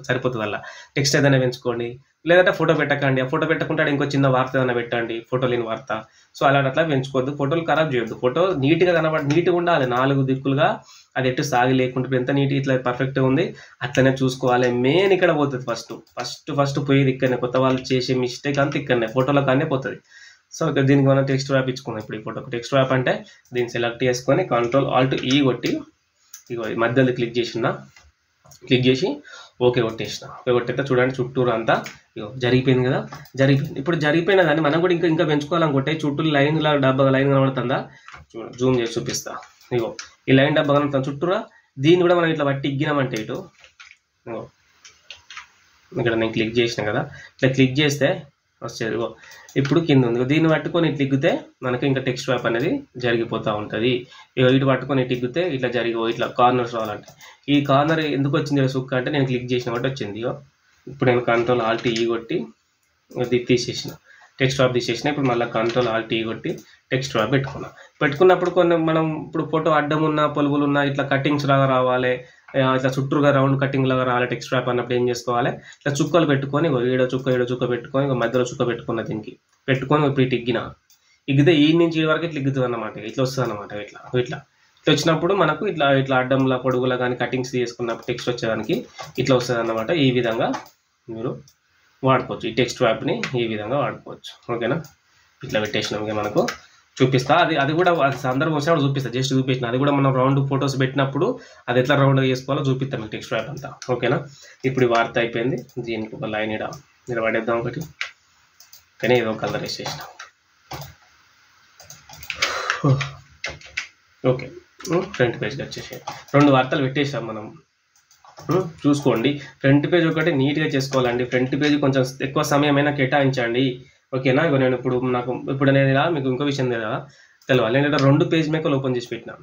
సరిపోతుంది. వల్ల టెక్స్ట్ ఏదైనా పెంచుకోండి. లేదంటే ఫోటో పెట్టకండి, ఆ ఫోటో పెట్టకుండా ఇంకో చిన్న వార్త ఏదైనా పెట్టండి, ఫోటో లేని వార్త. సో అట్లా పెంచుకోవద్దు, ఫోటోలు ఖరాబ్ చేయొద్దు. ఫోటో నీట్గా నీట్గా ఉండాలి, 4 దిక్కులుగా అది ఎటు సాగి లేకుంటే ఎంత నీట్గా ఇట్లా పర్ఫెక్ట్గా ఉంది అట్లనే చూసుకోవాలి. మెయిన్ ఇక్కడ పోతుంది ఫస్ట్ పోయేది ఇక్కడనే. కొత్త వాళ్ళు చేసే మిస్టేక్ అంతా ఇక్కడనే ఫోటోలో కానీ పోతుంది. సో దీనికి మనం టెక్స్ట్ వ్యాప్ ఇచ్చుకున్నాం. ఇప్పుడు ఈ ఫోటోకి టెక్స్ట్ వ్యాప్ అంటే దీన్ని సెలెక్ట్ చేసుకొని కంట్రోల్ ఆల్ట్ ఈ కొట్టి మధ్యలో క్లిక్ చేసి ఓకే కొట్టేసిన. ఓకే కొట్టేస్తే చూడండి చుట్టూరు అంతా జరిగిపోయింది కదా, జరిగిపోయింది. ఇప్పుడు జరిగిపోయిన దాన్ని మనం కూడా ఇంకా పెంచుకోవాలనుకుంటే చుట్టూ డబ్బా లైన్ కనబడుతుందా, జూమ్ చేసి చూపిస్తా. ఈ లైన్ డబ్బా కనబడుతుంది చుట్టూరా. దీన్ని కూడా మనం ఇట్లా బట్టి ఇగ్గినామంటే ఇక్కడ నేను క్లిక్ చేసిన కదా, ఇట్లా క్లిక్ చేస్తే వచ్చేది. ఇప్పుడు కింద ఉంది, దీన్ని పట్టుకొని ఇట్లా ఇగ్గితే మనకి ఇంకా టెక్స్ట్ స్వాప్ అనేది జరిగిపోతూ ఉంటుంది. ఇటు పట్టుకొని ఇటు ఇగ్గితే ఇట్లా ఇట్లా కార్నర్స్ రావాలంటే ఈ కార్నర్ ఎందుకు వచ్చింది సుక్క అంటే నేను క్లిక్ చేసిన కాబట్టి వచ్చింది. ఇప్పుడు నేను కంట్రోల్ ఆల్ట్ ఈ కొట్టి ఇది తీసేసిన, టెక్స్ట్ స్వాప్ తీసేసిన. ఇప్పుడు మళ్ళీ కంట్రోల్ ఆల్ట్ ఈ కొట్టి టెక్స్ట్ స్వాప్ పెట్టుకున్నప్పుడు కొన్ని మనం ఇప్పుడు ఫోటో అడ్డం ఉన్న పొలుగులు ఉన్న ఇట్లా కటింగ్స్ లాగా రావాలి, ఇట్లా చుట్టూరుగా రౌండ్ కటింగ్ లాగా రావాలి టెక్స్ట్ స్వాప్ అన్నప్పుడు ఏం చేసుకోవాలి, ఇట్లా చుక్కలు పెట్టుకొని ఏడో చుక్క పెట్టుకొని మధ్యలో చుక్క పెట్టుకున్న దీనికి పెట్టుకొని ఇప్పుడు ఇటు ఇగ్గితే ఈ నుంచి ఈ వరకు ఇట్లా ఇగ్గుతుంది అన్నమాట. ఇట్లా వస్తుంది అన్నమాట. ఇట్లా వచ్చినప్పుడు మనకు ఇట్లా అడ్డంలా పొడుగులా కానీ కటింగ్స్ చేసుకున్నప్పుడు టెక్స్ట్ వచ్చేదానికి ఇట్లా వస్తుంది అన్నమాట. ఈ విధంగా మీరు వాడుకోవచ్చు, ఈ టెక్స్ట్ స్వాప్ని ఈ విధంగా వాడుకోవచ్చు. ఓకేనా, ఇట్లా పెట్టేసినాం. మనకు చూపిస్తా, అది కూడా సందర్భం వచ్చినప్పుడు చూపిస్తా, జస్ట్ చూపించిన. అది కూడా మనం రౌండ్ ఫొటోస్ పెట్టినప్పుడు అది ఎట్లా రౌండ్గా చేసుకోవాలో చూపిస్తాం మీకు టెక్స్ట్ స్వాప్ అంతా. ఓకేనా, ఇప్పుడు ఈ వార్త అయిపోయింది. దీనికి ఒక లైన్ ఇక్కడ పడేద్దాం ఒకటి, కానీ ఏదో కలర్ వేసేసినాం. ఓకే, ఫ్రంట్ పేజ్కి వచ్చేసి 2 వార్తలు పెట్టేసాం మనం. చూసుకోండి, ఫ్రంట్ పేజ్ ఒకటి నీట్గా చేసుకోవాలండి. ఫ్రంట్ పేజ్ కొంచెం ఎక్కువ సమయమైనా కేటాయించండి. ఓకేనా, ఇక నేను ఇప్పుడు నేను ఇలా మీకు ఇంకో విషయం తెలవాలి. నేను ఇక్కడ 2 పేజ్ మేకర్లు ఓపెన్ చేసి పెట్టినా,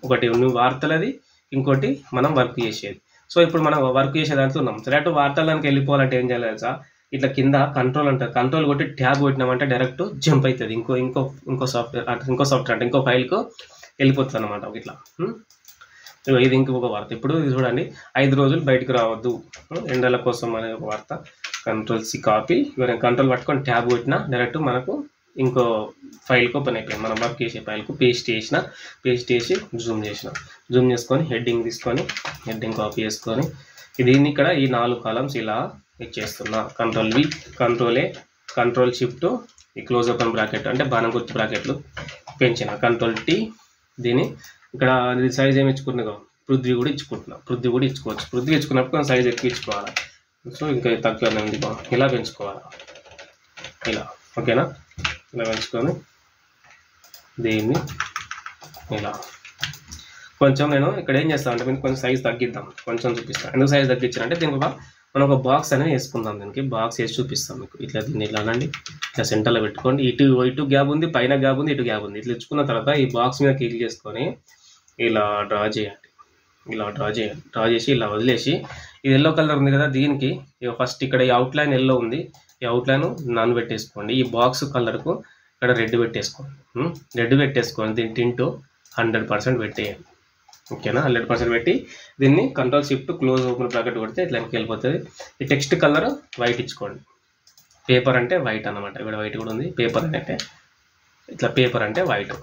ఒకటి వార్తలది, ఇంకోటి మనం వర్క్ చేసేది. సో ఇప్పుడు మనం వర్క్ చేసే దాంట్లో ఉన్నాం. డైరెక్ట్ వార్తలకు వెళ్ళిపోవాలంటే ఏం చేయాలి తెలుసా, ఇట్లా కింద కంట్రోల్ అంటారు, కంట్రోల్ కొట్టి ట్యాబ్ కొట్టినామంటే డైరెక్ట్ జంప్ అవుతుంది ఇంకో సాఫ్ట్వేర్ అంటే ఇంకో ఫైల్కు వెళ్ళిపోతుంది అనమాట. ఇట్లా ఇది ఇంకొక వార్త. ఇప్పుడు ఇది చూడండి, 5 రోజులు బయటకు రావద్దు ఎండల కోసం అనే ఒక వార్త. కంట్రోల్-C కాపీ, నేను కంట్రోల్ పట్టుకొని ట్యాబ్ కొట్టినా డైరెక్ట్ మనకు ఇంకో ఫైల్కి ఓపెన్ అయిపోయింది. మనం వర్క్ చేసే ఫైల్కు పేస్ట్ చేసి జూమ్ చేసుకొని హెడ్డింగ్ తీసుకొని హెడ్డింగ్ కాపీ చేసుకొని దీన్ని ఇక్కడ ఈ 4 కాలమ్స్ ఇలా ఇచ్చేస్తున్నా. కంట్రోల్-V, కంట్రోల్-A, కంట్రోల్-Shift, ఈ క్లోజ్ ఓపెన్ బ్రాకెట్ అంటే బాణం గుర్తు బ్రాకెట్లు పెంచిన, కంట్రోల్-T. దీన్ని ఇక్కడ సైజ్ ఏమి ఇచ్చుకున్నాగా పృథ్వీ కూడా ఇచ్చుకోవచ్చు. పృథ్వీ ఇచ్చుకున్నప్పుడు సైజ్ ఎక్కువ ఇచ్చుకోవాలి. సో ఇంకా తక్కువ ఉంది, ఇలా పెంచుకోవాలి. ఇలా ఓకేనా, ఇలా పెంచుకొని దీన్ని ఇలా కొంచెం నేను ఇక్కడ ఏం చేస్తాను అంటే కొంచెం సైజ్ తగ్గిద్దాం, కొంచెం చూపిస్తాను. ఎందుకు సైజ్ తగ్గించానంటే దీనికి మనం ఒక బాక్స్ అనేది వేసుకుందాం. దీనికి బాక్స్ వేసి చూపిస్తాం మీకు. ఇట్లా దీన్ని ఇలా అనండి, ఇట్లా సెంటర్లో పెట్టుకోండి. ఇటు గ్యాప్ ఉంది, పైన గ్యాప్ ఉంది, ఇటు గ్యాప్ ఉంది. ఇట్లా ఇచ్చుకున్న తర్వాత ఈ బాక్స్ మీద క్లిక్ చేసుకొని ఇలా డ్రా చేయండి. డ్రా చేసి ఇలా వదిలేసి ఇది ఎల్లో కలర్ ఉంది కదా, దీనికి ఫస్ట్ ఇక్కడ ఈ అవుట్లైన్ ఎల్లో ఉంది, ఈ అవుట్లైన్ నన్ను పెట్టేసుకోండి. ఈ బాక్స్ కలర్కు ఇక్కడ రెడ్ పెట్టేసుకోండి. దీని టింటు 100% పెట్టేయండి. ఓకేనా, 100% పెట్టి దీన్ని కంట్రోల్-Shift క్లోజ్ ఓపెన్ బ్రాకెట్ కొడితే ఇట్లా వెళ్ళిపోతుంది. ఈ టెక్స్ట్ కలర్ వైట్ ఇచ్చుకోండి. పేపర్ అంటే వైట్ అనమాట. ఇక్కడ వైట్ కూడా ఉంది. పేపర్ అంటే వైట్.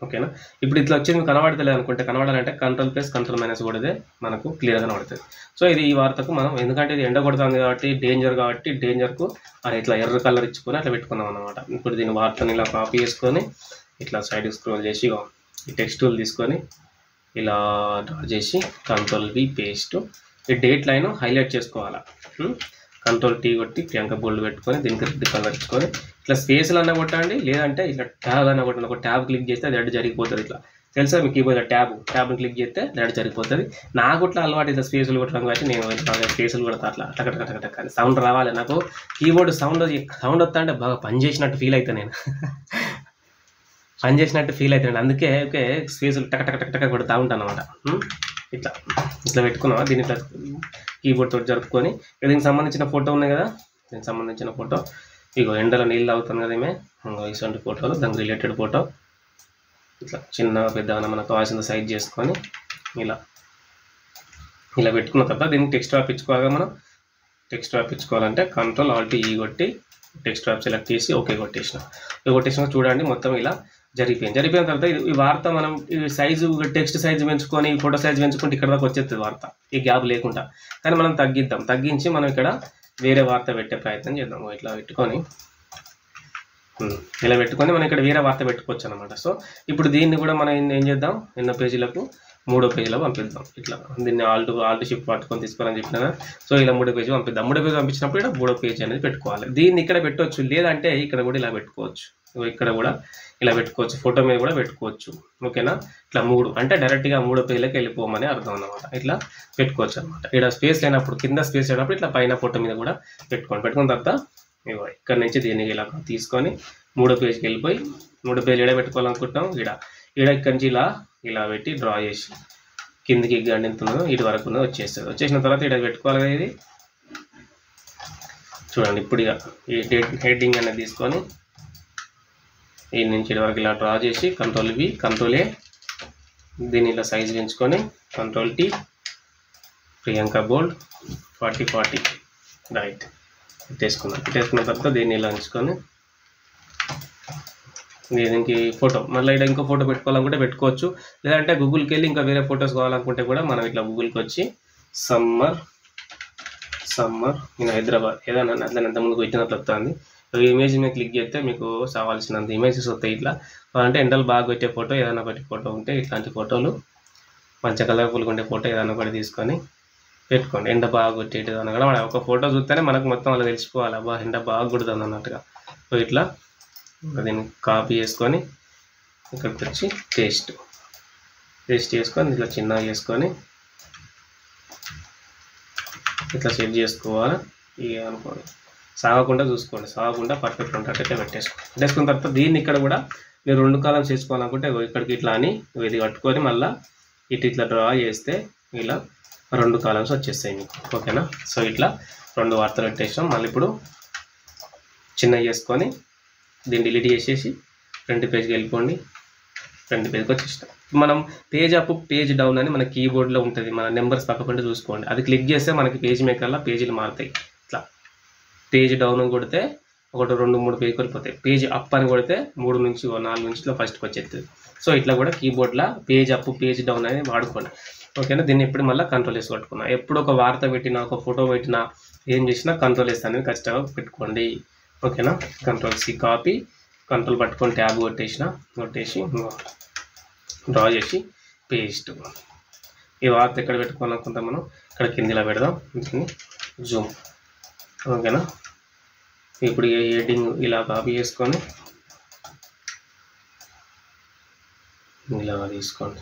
ఓకేనా, ఇప్పుడు ఇట్లా వచ్చి మీకు కనబడతలేదు అనుకుంటే, కనబడాలంటే కంట్రోల్+, కంట్రోల్- కొడితే మనకు క్లియర్గా కనబడుతుంది. సో ఇది ఈ వార్తకు మనం, ఎందుకంటే ఇది ఎండ కొడుతుంది కాబట్టి డేంజర్కు అది ఇట్లా ఎర్ర కలర్ ఇచ్చుకొని అట్లా పెట్టుకున్నాం అనమాట. ఇప్పుడు దీని వార్తని ఇలా కాపీ చేసుకొని ఇట్లా సైడ్ స్క్రోల్ చేసి ఈ టెక్స్ట్ టూల్ తీసుకొని ఇలా డ్రా చేసి కంట్రోల్-V పేస్ట్, ఈ డేట్ లైన్ హైలైట్ చేసుకోవాలా. కంట్రోల్-T కొట్టి ప్రియాంక బోల్డ్ పెట్టుకొని దీనికి రెడ్ కలర్ ఇచ్చుకొని ఇట్లా స్పేస్లు అన్న కొట్టండి, లేదంటే ఇట్లా ట్యాబ్ అన్న కొట్టండి. ఒక ట్యాబ్ క్లిక్ చేస్తే అది రెడ్ జరిగిపోతుంది. ఇట్లా తెలుసా మీకు, కీబోర్డ్ ట్యాబ్ని క్లిక్ చేస్తే రెడ్ జరిగిపోతుంది. నాకు ఇట్లా అలవాటు ఇట్లా స్పేసులు కొట్టడం కాబట్టి నేను స్పేసులు కొడతా. అట్లా టక్ అని సౌండ్ రావాలి నాకు. కీబోర్డ్ సౌండ్ వస్తా అంటే బాగా పనిచేసినట్టు ఫీల్ అవుతాను నేను. అందుకే ఓకే స్పేసులు టక్ కొడతా ఉంటాను అనమాట. ఇట్లా పెట్టుకున్నావా, దీన్ని ఇట్లా కీబోర్డ్ తోటి జరుపుకొని దీనికి సంబంధించిన ఫోటో ఉన్నాయి కదా, దీనికి సంబంధించిన ఫోటో ఎండలో నీళ్ళు తాగుతాను కదా ఈమె, ఇటువంటి ఫోటోలు, దానికి రిలేటెడ్ ఫోటో ఇట్లా చిన్న పెద్దగా మనకు కావాల్సిన సైజ్ చేసుకొని ఇలా పెట్టుకున్న తర్వాత దీనికి టెక్స్ట్ స్వాప్ ఇచ్చుకోవాలి. మనం టెక్స్ట్ స్వాప్ ఇచ్చుకోవాలంటే కంట్రోల్-Alt-E కొట్టి టెక్స్ట్ స్వాప్ సెలెక్ట్ చేసి ఓకే కొట్టేసిన చూడండి మొత్తం ఇలా జరిగిపోయిన తర్వాత ఈ వార్త మనం సైజు టెక్స్ట్ సైజు పెంచుకొని ఫోటో సైజు పెంచుకుంటే ఇక్కడ దాకా వచ్చేస్తుంది వార్త, ఈ గ్యాప్ లేకుండా. కానీ మనం తగ్గించి మనం ఇక్కడ వేరే వార్త పెట్టే ప్రయత్నం చేద్దాం. ఇట్లా పెట్టుకొని మనం ఇక్కడ వేరే వార్త పెట్టుకోవచ్చు అనమాట. సో ఇప్పుడు దీన్ని కూడా మనం ఏం చేద్దాం, ఎన్నో పేజీలకు 3వ పేజీలో పంపిద్దాం. ఇట్లా దీన్ని ఆల్ట్-Shift పట్టుకొని తీసుకోవాలని చెప్పినా. సో ఇలా 3వ పేజీ పంపిద్దాం. 3వ పేజీ పంపించినప్పుడు ఇక్కడ 3వ పేజీ అనేది పెట్టుకోవాలి. దీన్ని ఇక్కడ పెట్టవచ్చు, లేదంటే ఇక్కడ కూడా ఇలా పెట్టుకోవచ్చు. ఇక్కడ కూడా ఇలా పెట్టుకోవచ్చు, ఫోటో మీద కూడా పెట్టుకోవచ్చు. ఓకేనా, ఇట్లా 3 అంటే డైరెక్ట్గా 3వ పేజీలోకి వెళ్ళిపోమని అర్థం అనమాట. ఇట్లా పెట్టుకోవచ్చు అనమాట. ఇక్కడ స్పేస్ లేనప్పుడు, కింద స్పేస్ లేనప్పుడు ఇట్లా పైన ఫోటో మీద కూడా పెట్టుకున్న తర్వాత ఇగో ఇక్కడ నుంచి దీన్ని ఇలా తీసుకొని మూడో పేజ్కి వెళ్ళిపోయి మూడో పేజ్ ఈడ పెట్టుకోవాలనుకుంటాం. ఈడ ఇక్కడి నుంచి ఇలా పెట్టి డ్రా చేసి కిందికి గండి ఎంత ఉన్నదో ఇటు వరకు ఉన్నదో వచ్చేస్తుంది. వచ్చేసిన తర్వాత ఇక్కడ పెట్టుకోవాలి కదా. ఇది చూడండి. ఇప్పుడు ఇక ఈ హెడ్డింగ్ అనేది తీసుకొని ఈ నుంచి ఇటు వరకు ఇలా డ్రా చేసి కంట్రోల్-V కంట్రోల్-A దీన్ని ఇలా సైజ్ పెంచుకొని కంట్రోల్-T ప్రియాంక బోల్డ్ 40 రైట్ పెట్టేసుకున్న తర్వాత దీన్ని ఇలా ఉంచుకొని దీనికి ఫోటో మళ్ళీ ఇక్కడ ఇంకో ఫోటో పెట్టుకోవాలనుకుంటే పెట్టుకోవచ్చు. లేదంటే గూగుల్కి వెళ్ళి ఇంకా వేరే ఫొటోస్ కావాలనుకుంటే కూడా మనం ఇట్లా గూగుల్కి వచ్చి సమ్మర్ ఇన్ హైదరాబాద్ ఏదైనా దాని ఎంత ముందుకు వచ్చినట్లు వస్తుంది. ఇమేజ్ మీద క్లిక్ చేస్తే మీకు కావాల్సినంత ఇమేజెస్ వస్తాయి. ఇట్లా అంటే ఎండలు బాగా పెట్టే ఫోటో ఏదైనా ఒకటి ఫోటో ఉంటే ఇట్లాంటి ఫోటోలు మంచి కలర్ఫుల్గా ఉండే ఫోటో ఏదైనా ఒకటి తీసుకొని పెట్టుకోండి. ఎండ బాగా కొట్టేది అన్న కూడా ఒక ఫోటో చూస్తేనే మనకు మొత్తం అలా తెలిసిపోవాలి. అబ్బా ఎండ బాగా కొడుతుంది అన్నట్టుగా. సో ఇట్లా దీన్ని కాపీ చేసుకొని ఇక్కడికి వచ్చి పేస్ట్ చేసుకొని ఇట్లా చిన్నగా చేసుకొని ఇట్లా సెట్ చేసుకోవాలి. ఇక అనుకోండి సాగకుండా చూసుకోండి. సాగకుండా పర్ఫెక్ట్ ఉంటట్టు పెట్టేసుకున్న తర్వాత దీన్ని ఇక్కడ కూడా మీరు 2 కాలమ్స్ చేసుకోవాలనుకుంటే ఇక్కడికి ఇట్లా అని ఇది కట్టుకొని మళ్ళీ ఇట్లా డ్రా చేస్తే ఇలా 2 కాలమ్స్ వచ్చేస్తాయి మీకు. ఓకేనా. సో ఇట్లా 2 వార్తలు పెట్టేసాం. మళ్ళీ ఇప్పుడు చిన్నగా చేసుకొని దీన్ని డిలీట్ చేసేసి ఫ్రంట్ పేజ్కి వెళ్ళిపోండి. ఫ్రంట్ పేజ్కి వచ్చేస్తాం. మనం పేజ్ అప్ పేజ్ డౌన్ అని మన కీబోర్డ్లో ఉంటుంది. మన నెంబర్స్ పక్కకుండా చూసుకోండి. అది క్లిక్ చేస్తే మనకి పేజ్ మేకర్లో పేజీలు మారుతాయి. ఇట్లా పేజ్ డౌన్ అని కొడితే 1 2 3 పేజ్ వెళ్ళిపోతాయి. పేజ్ అప్ అని కొడితే 3 నుంచి 4 నుంచి ఇట్లా ఫస్ట్కి వచ్చేస్తుంది. సో ఇట్లా కూడా కీబోర్డ్లో పేజ్ అప్ పేజ్ డౌన్ అనేది వాడుకోండి. ఓకేనా. దీన్ని ఎప్పుడు మళ్ళీ కంట్రోల్-S కొట్టుకున్నా. ఎప్పుడు ఒక వార్త పెట్టినా ఒక ఫోటో పెట్టినా ఏం చేసినా కంట్రోల్-S అనేది ఖచ్చితంగా పెట్టుకోండి. ఓకేనా. కంట్రోల్-C కాపీ కంట్రోల్ పట్టుకొని ట్యాబ్ కొట్టేసి డ్రా చేసి పేస్ట్. ఈ వార్త ఎక్కడ పెట్టుకోవాలనుకుంటాం మనం ఇక్కడ కిందిలా పెడదాం. జూమ్. ఓకేనా. ఇప్పుడు ఈ హెడ్డింగ్ ఇలా కాపీ చేసుకొని ఇలా తీసుకోండి.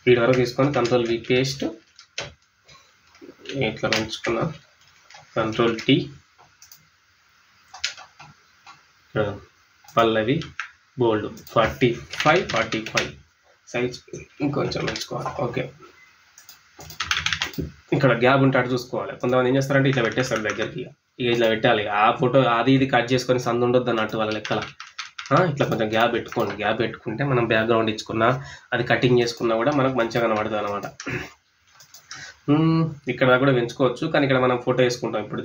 వీడి వరకు తీసుకొని కంట్రోల్-V పేస్ట్ ఇట్లా పెంచుకున్నా. కంట్రోల్-T పల్లవి బోల్డ్ 45 సైజ్ ఇంకొంచెం పెంచుకోవాలి. ఓకే. ఇక్కడ గ్యాప్ ఉంటే అటు చూసుకోవాలి. కొంతమంది ఏం చేస్తారంటే ఇట్లా పెట్టేస్తారు దగ్గరికి. ఇక ఇట్లా పెట్టాలి. ఆ ఫోటో అది ఇది కట్ చేసుకొని సందు ఉండొద్దు అన్నట్టు వాళ్ళ లెక్కల. ఇట్లా కొంచెం గ్యాప్ పెట్టుకోండి. గ్యాప్ పెట్టుకుంటే మనం బ్యాక్గ్రౌండ్ ఇచ్చుకున్నా అది కటింగ్ చేసుకున్నా కూడా మనకు మంచిగా కనబడుతుంది అనమాట. ఇక్కడ కూడా పెంచుకోవచ్చు. కానీ ఇక్కడ మనం ఫోటో వేసుకుంటాం. ఇప్పుడు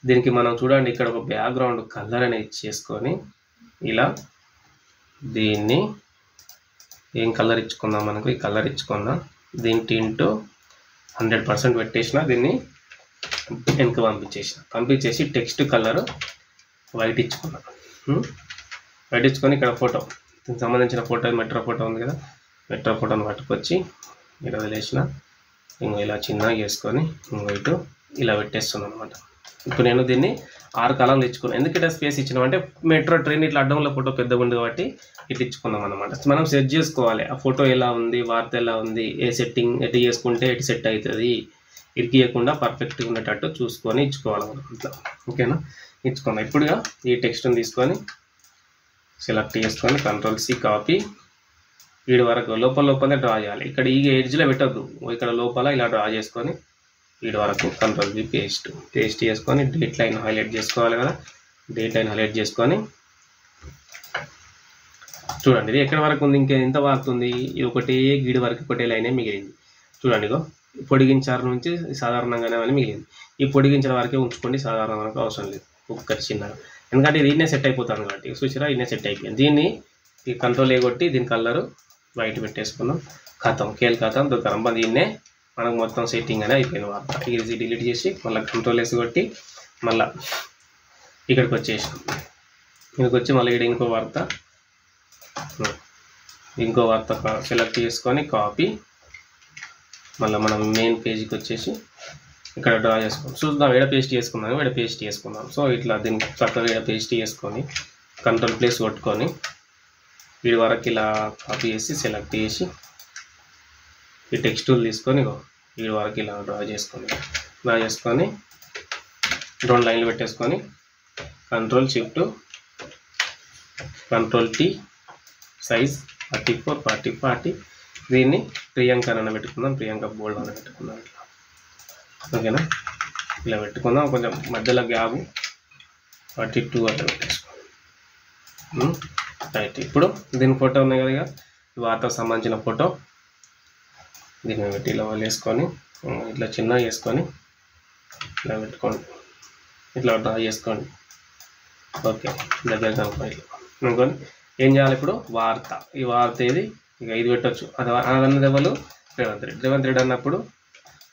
దీనికి మనం చూడండి ఇక్కడ ఒక బ్యాక్గ్రౌండ్ కలర్ అనేది ఇచ్చేసుకొని ఇలా దీన్ని ఏం కలర్ ఇచ్చుకుందాం మనకు ఈ కలర్ ఇచ్చుకుందాం. దీని టింట్ 100% పెట్టేసిన దీన్ని వెనక పంపించేసి టెక్స్ట్ కలర్ వైట్ ఇచ్చుకున్నాం. వైట్ ఇచ్చుకొని ఇక్కడ ఫోటో దీనికి సంబంధించిన ఫోటో మెట్రో ఫోటో ఉంది కదా. మెట్రో ఫోటోని పట్టుకొచ్చి ఇలా వదిలేసిన ఇంకో ఇలా చిన్నగా చేసుకొని ఇటు ఇలా పెట్టేస్తున్నాను అనమాట. ఇప్పుడు నేను దీన్ని 6 కాలంలో ఇచ్చుకున్నాను. ఎందుకంటే స్పేస్ ఇచ్చినామంటే మెట్రో ట్రైన్ ఇట్లా అడ్డంలో ఫోటో పెద్దగా ఉంది కాబట్టి ఇట్లా ఇచ్చుకున్నాం అనమాట. మనం సెట్ చేసుకోవాలి ఆ ఫోటో ఎలా ఉంది, వార్త ఎలా ఉంది, ఏ సెట్టింగ్ ఎటు చేసుకుంటే ఎటు సెట్ అవుతుంది, ఇరికియకుండా పర్ఫెక్ట్గా ఉండేటట్టు చూసుకొని ఇచ్చుకోవాలి మనం ఇట్లా. ఓకేనా. ఇచ్చుకున్నాం. ఇప్పుడుగా ఈ టెక్స్ట్ని తీసుకొని సెలెక్ట్ చేసుకొని కంట్రోల్-C కాపీ వీడి వరకు లోపలనే డ్రా చేయాలి. ఇక్కడ ఈ ఎడ్జ్లో పెట్టద్దు. ఇక్కడ లోపల ఇలా డ్రా చేసుకొని వీడి వరకు కంట్రోల్-V పేస్ట్ చేసుకొని డేట్ లైన్ హైలైట్ చేసుకోవాలి కదా. డేట్ లైన్ హైలైట్ చేసుకొని చూడండి ఇది ఎక్కడ వరకు ఉంది, ఇంకా ఎంత వాడుతుంది. ఇది ఒకటే గీడి వరకు ఒకటే లైనే మిగిలింది. చూడండి ఇగో పొడిగించారు నుంచి సాధారణంగానే అని మిగిలింది. ఈ పొడిగించిన వరకే ఉంచుకోండి. సాధారణ వరకు అవసరం లేదు ఒక్కటి చిన్నగా. ఎందుకంటే ఇది ఇన్నే సెట్ అయిపోతాను కాబట్టి చూసిరా ఇన్నే సెట్ అయిపోయింది. దీన్ని ఈ కంట్రోల్-A కొట్టి దీని కలరు వైట్ పెట్టేసుకున్నాం. ఖతం దొరకరం దీన్నే మనకు మొత్తం సెట్టింగ్ అనేది అయిపోయింది. వార్త ఈజీ డిలీట్ చేసి మళ్ళీ కంట్రోల్-S కొట్టి మళ్ళీ ఇక్కడికి వచ్చేసాం. ఇక్కడికి వచ్చి మళ్ళీ ఇక్కడ ఇంకో వార్త సెలెక్ట్ చేసుకొని కాపీ మళ్ళీ మనం మెయిన్ పేజీకి వచ్చేసి ఇక్కడ డ్రా చేసుకుందాం. చూద్దాం ఎడ పేస్ట్ చేసుకుందాం. సో ఇట్లా దీనికి చక్కగా ఎడ పేస్ట్ చేసుకొని కంట్రోల్+ కొట్టుకొని వీడి వరకు ఇలా కాపీ చేసి సెలెక్ట్ చేసి ఈ టెక్స్ట్ టూల్ తీసుకొని వీడి వరకు ఇలా డ్రా చేసుకొని 2 లైన్లు పెట్టేసుకొని control shift control tea size 34 40 దీన్ని ప్రియాంక అని పెట్టుకుందాం, ప్రియాంక బోల్డ్ అని పెట్టుకుందాం ఇట్లా. ఓకేనా, ఇలా పెట్టుకుందాం. కొంచెం మధ్యలో గ్యాప్ 42 అట్లా పెట్టేసుకోండి. రైట్, ఇప్పుడు దీని ఫోటో ఉన్నాయి కదా, ఇక వార్తకు సంబంధించిన ఫోటో దీన్ని పెట్టి ఇలా వేసుకొని ఇట్లా చిన్నగా వేసుకొని ఇలా పెట్టుకోండి, ఇట్లా డ్రా చేసుకోండి. ఓకే, దగ్గర కనుక్కోండి. ఇట్లా అనుకోని ఏం చేయాలి ఇప్పుడు, వార్త. ఈ వార్త ఏది, ఇక ఇది పెట్టచ్చు. అన్నది ఎవరు, రేవంత్ రెడ్డి అన్నప్పుడు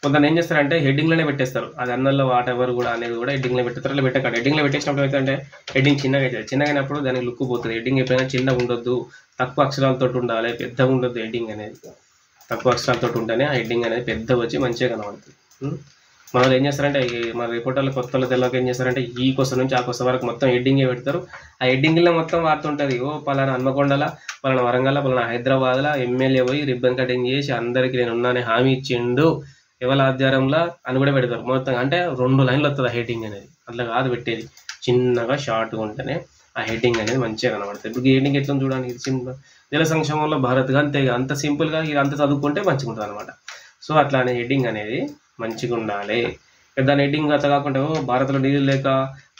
కొంత ఏం చేస్తారంటే హెడ్డింగ్లోనే పెట్టేస్తారు. అది అన్నల్లో వాట్ ఎవరు కూడా అనేది కూడా హెడ్డింగ్లో పెట్టేస్తారు. అలా పెట్టకండి. హెడ్డింగ్లో పెట్టేసినప్పుడు ఏంటంటే హెడ్డింగ్ చిన్నగా అవుతుంది. చిన్నగా అయినప్పుడు దానికి లుక్ పోతుంది. హెడ్డింగ్ ఎప్పుడైనా చిన్నగా ఉండొద్దు, తక్కువ అక్షరాలతో ఉండాలి, పెద్దగా ఉండొద్దు. హెడ్డింగ్ అనేది తక్కువ అక్షరాలతో ఉంటేనే ఆ హెడ్డింగ్ అనేది పెద్ద వచ్చి మంచిగా కనబడుతుంది. మనలో ఏం చేస్తారంటే మన రిపోర్టర్లు కొత్తలో తెల్లకి ఏం చేస్తారంటే ఈ కోసం నుంచి ఆ కోసం వరకు మొత్తం హెడ్డింగే పెడతారు. ఆ హెడ్డింగ్లో మొత్తం వార్త ఉంటుంది. ఓ పలానా హన్మకొండల, పలానా వరంగల్, పలానా హైదరాబాద్లో ఎమ్మెల్యే పోయి రిబ్బన్ కటింగ్ చేసి అందరికీ నేను ఉన్నానని హామీ ఇచ్చిండు ఎవరి ఆధ్వర్యంలో అని కూడా పెడతారు. మొత్తం అంటే 2 లైన్లు వస్తుంది ఆ హెడ్డింగ్ అనేది. అట్లా కాదు పెట్టేది, చిన్నగా షార్ట్గా ఉంటేనే ఆ హెడ్డింగ్ అనేది మంచిగా కనబడుతుంది. ఇప్పుడు ఈ హెడ్డింగ్ ఎట్లా చూడడానికి ఇది సింపుల్, జల సంక్షేమంలో భారత్గా అంతే, అంత సింపుల్గా ఇది అంత చదువుకుంటే మంచిగా ఉంటుంది అనమాట. సో అట్లానే హెడ్డింగ్ అనేది మంచిగా ఉండాలి. దాని హెడ్డింగ్ అట్లా కాకుండా భారత్లో నీళ్ళు లేక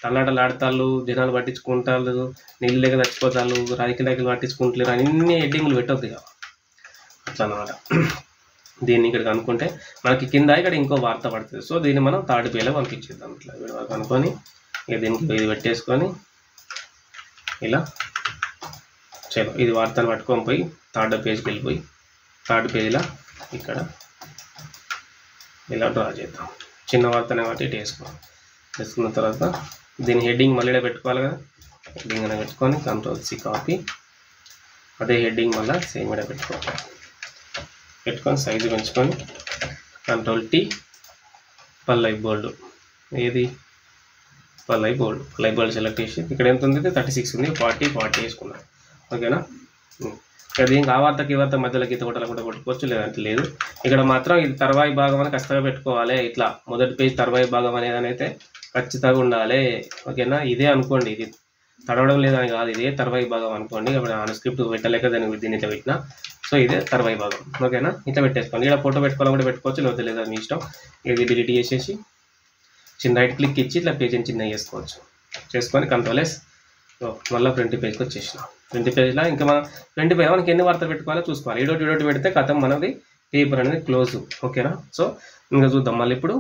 తల్లాటలు ఆడతాళ్ళు, జనాలు పట్టించుకుంటారు, నీళ్ళు లేక చచ్చిపోతారు, రాజకీయాలు పట్టించుకుంటలేరు, అన్ని హెడ్డింగ్లు పెట్టొద్దు ఇక అట్లా అనమాట. దీన్ని ఇక్కడికి అనుకుంటే మనకి కింద ఇక్కడ ఇంకో వార్త పడుతుంది. సో దీన్ని మనం థర్డ్ పేజ్లో పంపించేద్దాం. ఇట్లా వీడి వరకు అనుకొని ఇక దీనికి ఇది పెట్టేసుకొని ఇలా చలో ఇది వార్తను పట్టుకొని పోయి థర్డ్ పేజ్కి వెళ్ళిపోయి థర్డ్ పేజ్లో ఇక్కడ ఇలా డ్రా చేద్దాం. చిన్న వార్తనే కాబట్టి ఇటు వేసుకున్న తర్వాత దీని హెడ్డింగ్ మళ్ళీ పెట్టుకోవాలి కదా, హెడ్డింగ్ అనేది పెట్టుకొని కంట్రోల్-C కాపీ, అదే హెడ్డింగ్ మళ్ళీ సేమ్ ఇక్కడ పెట్టుకొని సైజు పెంచుకొని కంట్రోల్-T పల్లై బోల్డ్, ఏది పల్లై బోల్డ్ సెలెక్ట్ చేసి ఇక్కడ ఎంత ఉంది, 36 ఉంది, 40 వేసుకున్నాను. ఓకేనా, దీనికి ఆ వార్తకి ఈ వార్త మధ్యలో గీత కొట్టాలి కూడా కొట్టుకోవచ్చు, లేదంటే లేదు. ఇక్కడ మాత్రం ఇది తర్వాయి భాగం అని ఖచ్చితంగా పెట్టుకోవాలి. ఇట్లా మొదటి పేజ్ తర్వాయి భాగం అనేది అయితే ఖచ్చితంగా ఉండాలి. ఓకేనా, ఇదే అనుకోండి, ఇది తడవడం లేదని కాదు, ఇదే తర్వాయి భాగం అనుకోండి. ఇప్పుడు ఆ స్క్రిప్ట్ పెట్టలేక దీన్ని ఇట్లా పెట్టినా, సో ఇదే తర్వాయి భాగం. ఓకేనా, ఇట్లా పెట్టేసుకోండి. ఇక్కడ ఫోటో పెట్టుకోవాలి కూడా పెట్టుకోవచ్చు, లేకపోతే లేదా మీ ఇష్టం. ఇది డిలీట్ చేసేసి చిన్న రైట్ క్లిక్ ఇచ్చి ఇట్లా పేజీని చిన్న చేసుకోవచ్చు. చేసుకొని కంట్రోల్-S మళ్ళీ ఫ్రంట్ పేజ్కి వచ్చేసిన. ఫ్రంట్ పేజ్లో ఇంకా మనం ఫ్రంట్ పేజ్ మనకి ఎన్ని వార్తలు పెట్టుకోవాలో చూసుకోవాలి. ఇడోటి పెడితే కథం మనది పేపర్ అనేది క్లోజ్. ఓకేనా, సో ఇంకా చూద్దాం. మళ్ళీ ఇప్పుడు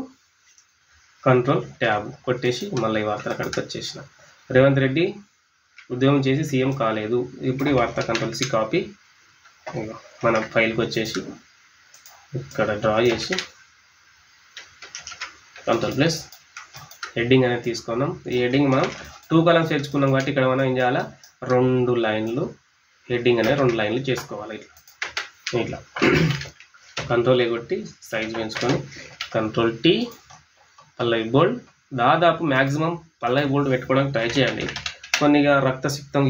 కంట్రోల్-Tab కొట్టేసి మళ్ళీ ఈ వార్తల కాడికి వచ్చేసిన. రేవంత్ రెడ్డి ఉద్యమం చేసి సీఎం కాలేదు. ఇప్పుడు ఈ వార్త కంట్రోల్-C కాపీ మన ఫైల్కి వచ్చేసి ఇక్కడ డ్రా చేసి కంట్రోల్+ హెడ్డింగ్ అనేది తీసుకున్నాం. ఈ హెడ్డింగ్ మనం 2 కాలమ్స్ తెచ్చుకున్నాం కాబట్టి ఇక్కడ మనం ఏం చేయాలా, 2 లైన్లు హెడ్డింగ్ అనేది 2 లైన్లు చేసుకోవాలి. ఇట్లా కంట్రోల్-A కొట్టి సైజ్ పెంచుకొని కంట్రోల్-T పల్లై బోల్డ్, దాదాపు మ్యాక్సిమం పల్లై బోల్డ్ పెట్టుకోవడానికి ట్రై చేయండి. కొన్నిగా రక్తసిక్తం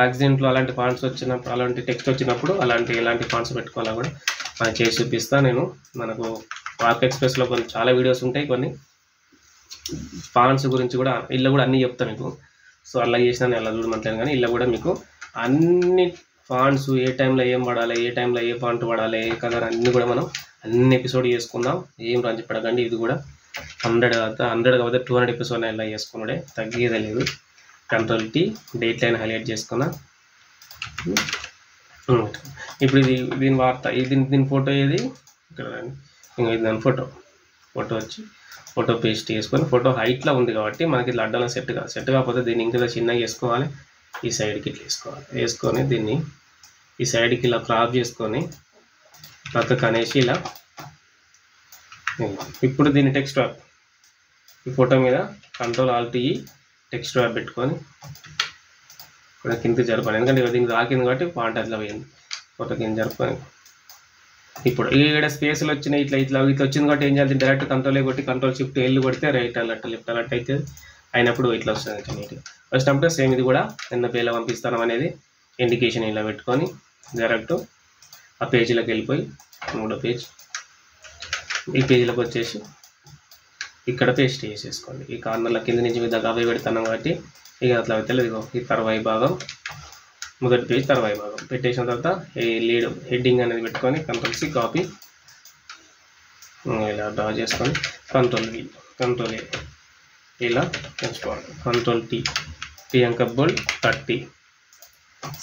యాక్సిడెంట్లు అలాంటి ఫాంట్స్ వచ్చినప్పుడు, అలాంటి టెక్స్ట్ వచ్చినప్పుడు ఎలాంటి ఫాంట్స్ పెట్టుకోవాలో కూడా మనం చేసి చూపిస్తాను నేను. మనకు వార్క్ ఎక్స్ప్రెస్లో కొన్ని చాలా వీడియోస్ ఉంటాయి, కొన్ని ఫాంట్స్ గురించి కూడా ఇలా కూడా అన్నీ చెప్తాను మీకు. సో అలా చేసినా నేను అలా చూడమంటాను, కానీ ఇలా కూడా మీకు అన్ని ఫాంట్స్ ఏ టైంలో ఏం పడాలి, ఏ టైంలో ఏ ఫాంట్ పడాలి, ఏ కలర్ అన్నీ కూడా మనం అన్ని ఎపిసోడ్ చేసుకుందాం. ఏం రంచి పడకండి. ఇది కూడా 100 కాకపోతే 200 ఎపిసోడ్ ఇలా చేసుకున్నాడే, తగ్గేదే లేదు. కంట్రోల్-T డేట్ లైన్ హైలైట్ చేసుకున్నా. ఇప్పుడు దీని వార్త, దీని ఫోటో ఏది, ఇక్కడ ఇంకా ఇది దాని ఫోటో వచ్చి ఫోటో పేస్ట్ చేసుకొని, ఫోటో హైట్లో ఉంది కాబట్టి మనకి ఇట్లా అడ్డంలో సెట్ కాకపోతే దీన్ని ఇంకా చిన్నగా వేసుకోవాలి. ఈ సైడ్కి ఇట్లా వేసుకొని దీన్ని ఈ సైడ్కి ఇలా క్రాప్ చేసుకొని పక్కకు అనేసి ఇలా. ఇప్పుడు దీన్ని టెక్స్ట్ వ్రాప్, ఈ ఫోటో మీద కంట్రోల్-Alt-E టెక్స్ట్ వ్రాప్ పెట్టుకొని ఇక్కడ కిందకి జరపాలి. ఎందుకంటే దీనికి రాకింది కాబట్టి ఫాంట్ అట్లా పోయింది. ఫోటో కింద జరుపుకొని ఇప్పుడు ఇక్కడ స్పేస్లు వచ్చినాయి, ఇట్లా వచ్చింది కాబట్టి ఏం చేయాలి, డైరెక్ట్ కంట్రోల్-A కొట్టి కంట్రోల్-Shift-L కొడితే రైట్ అలర్ట్ లెఫ్ట్ అలర్ట్ అయితే అయినప్పుడు ఇట్లా వస్తుంది నీట్గా. వచ్చినప్పుడు సేమ్ ఇది కూడా ఎన్న పేజ్లో పంపిస్తాం అనేది ఇండికేషన్ ఇలా పెట్టుకొని డైరెక్ట్ ఆ పేజీలోకి వెళ్ళిపోయి 3వ పేజ్ ఈ పేజీలోకి వచ్చేసి ఇక్కడ పేస్ట్ చేసేసుకోండి. ఈ కార్నర్ల కింద నుంచి మీద అవే పెడుతున్నాం కాబట్టి ఇక అట్లా అయితే ఇదిగో ఈ తర్వాయి భాగం, మొదటి పేజ్ తర్వాయి భాగం పెట్టేసిన తర్వాత ఈ లీడ్ హెడ్డింగ్ అనేది పెట్టుకొని కంట్రోల్ సి కాపీ ఇలా డ్రా చేసుకొని కంట్రోల్ వి కంట్రోల్ ఏ ఇలా పెంచుకోవాలి. కంట్రోల్ టీ ప్రియాంక బోల్డ్ 30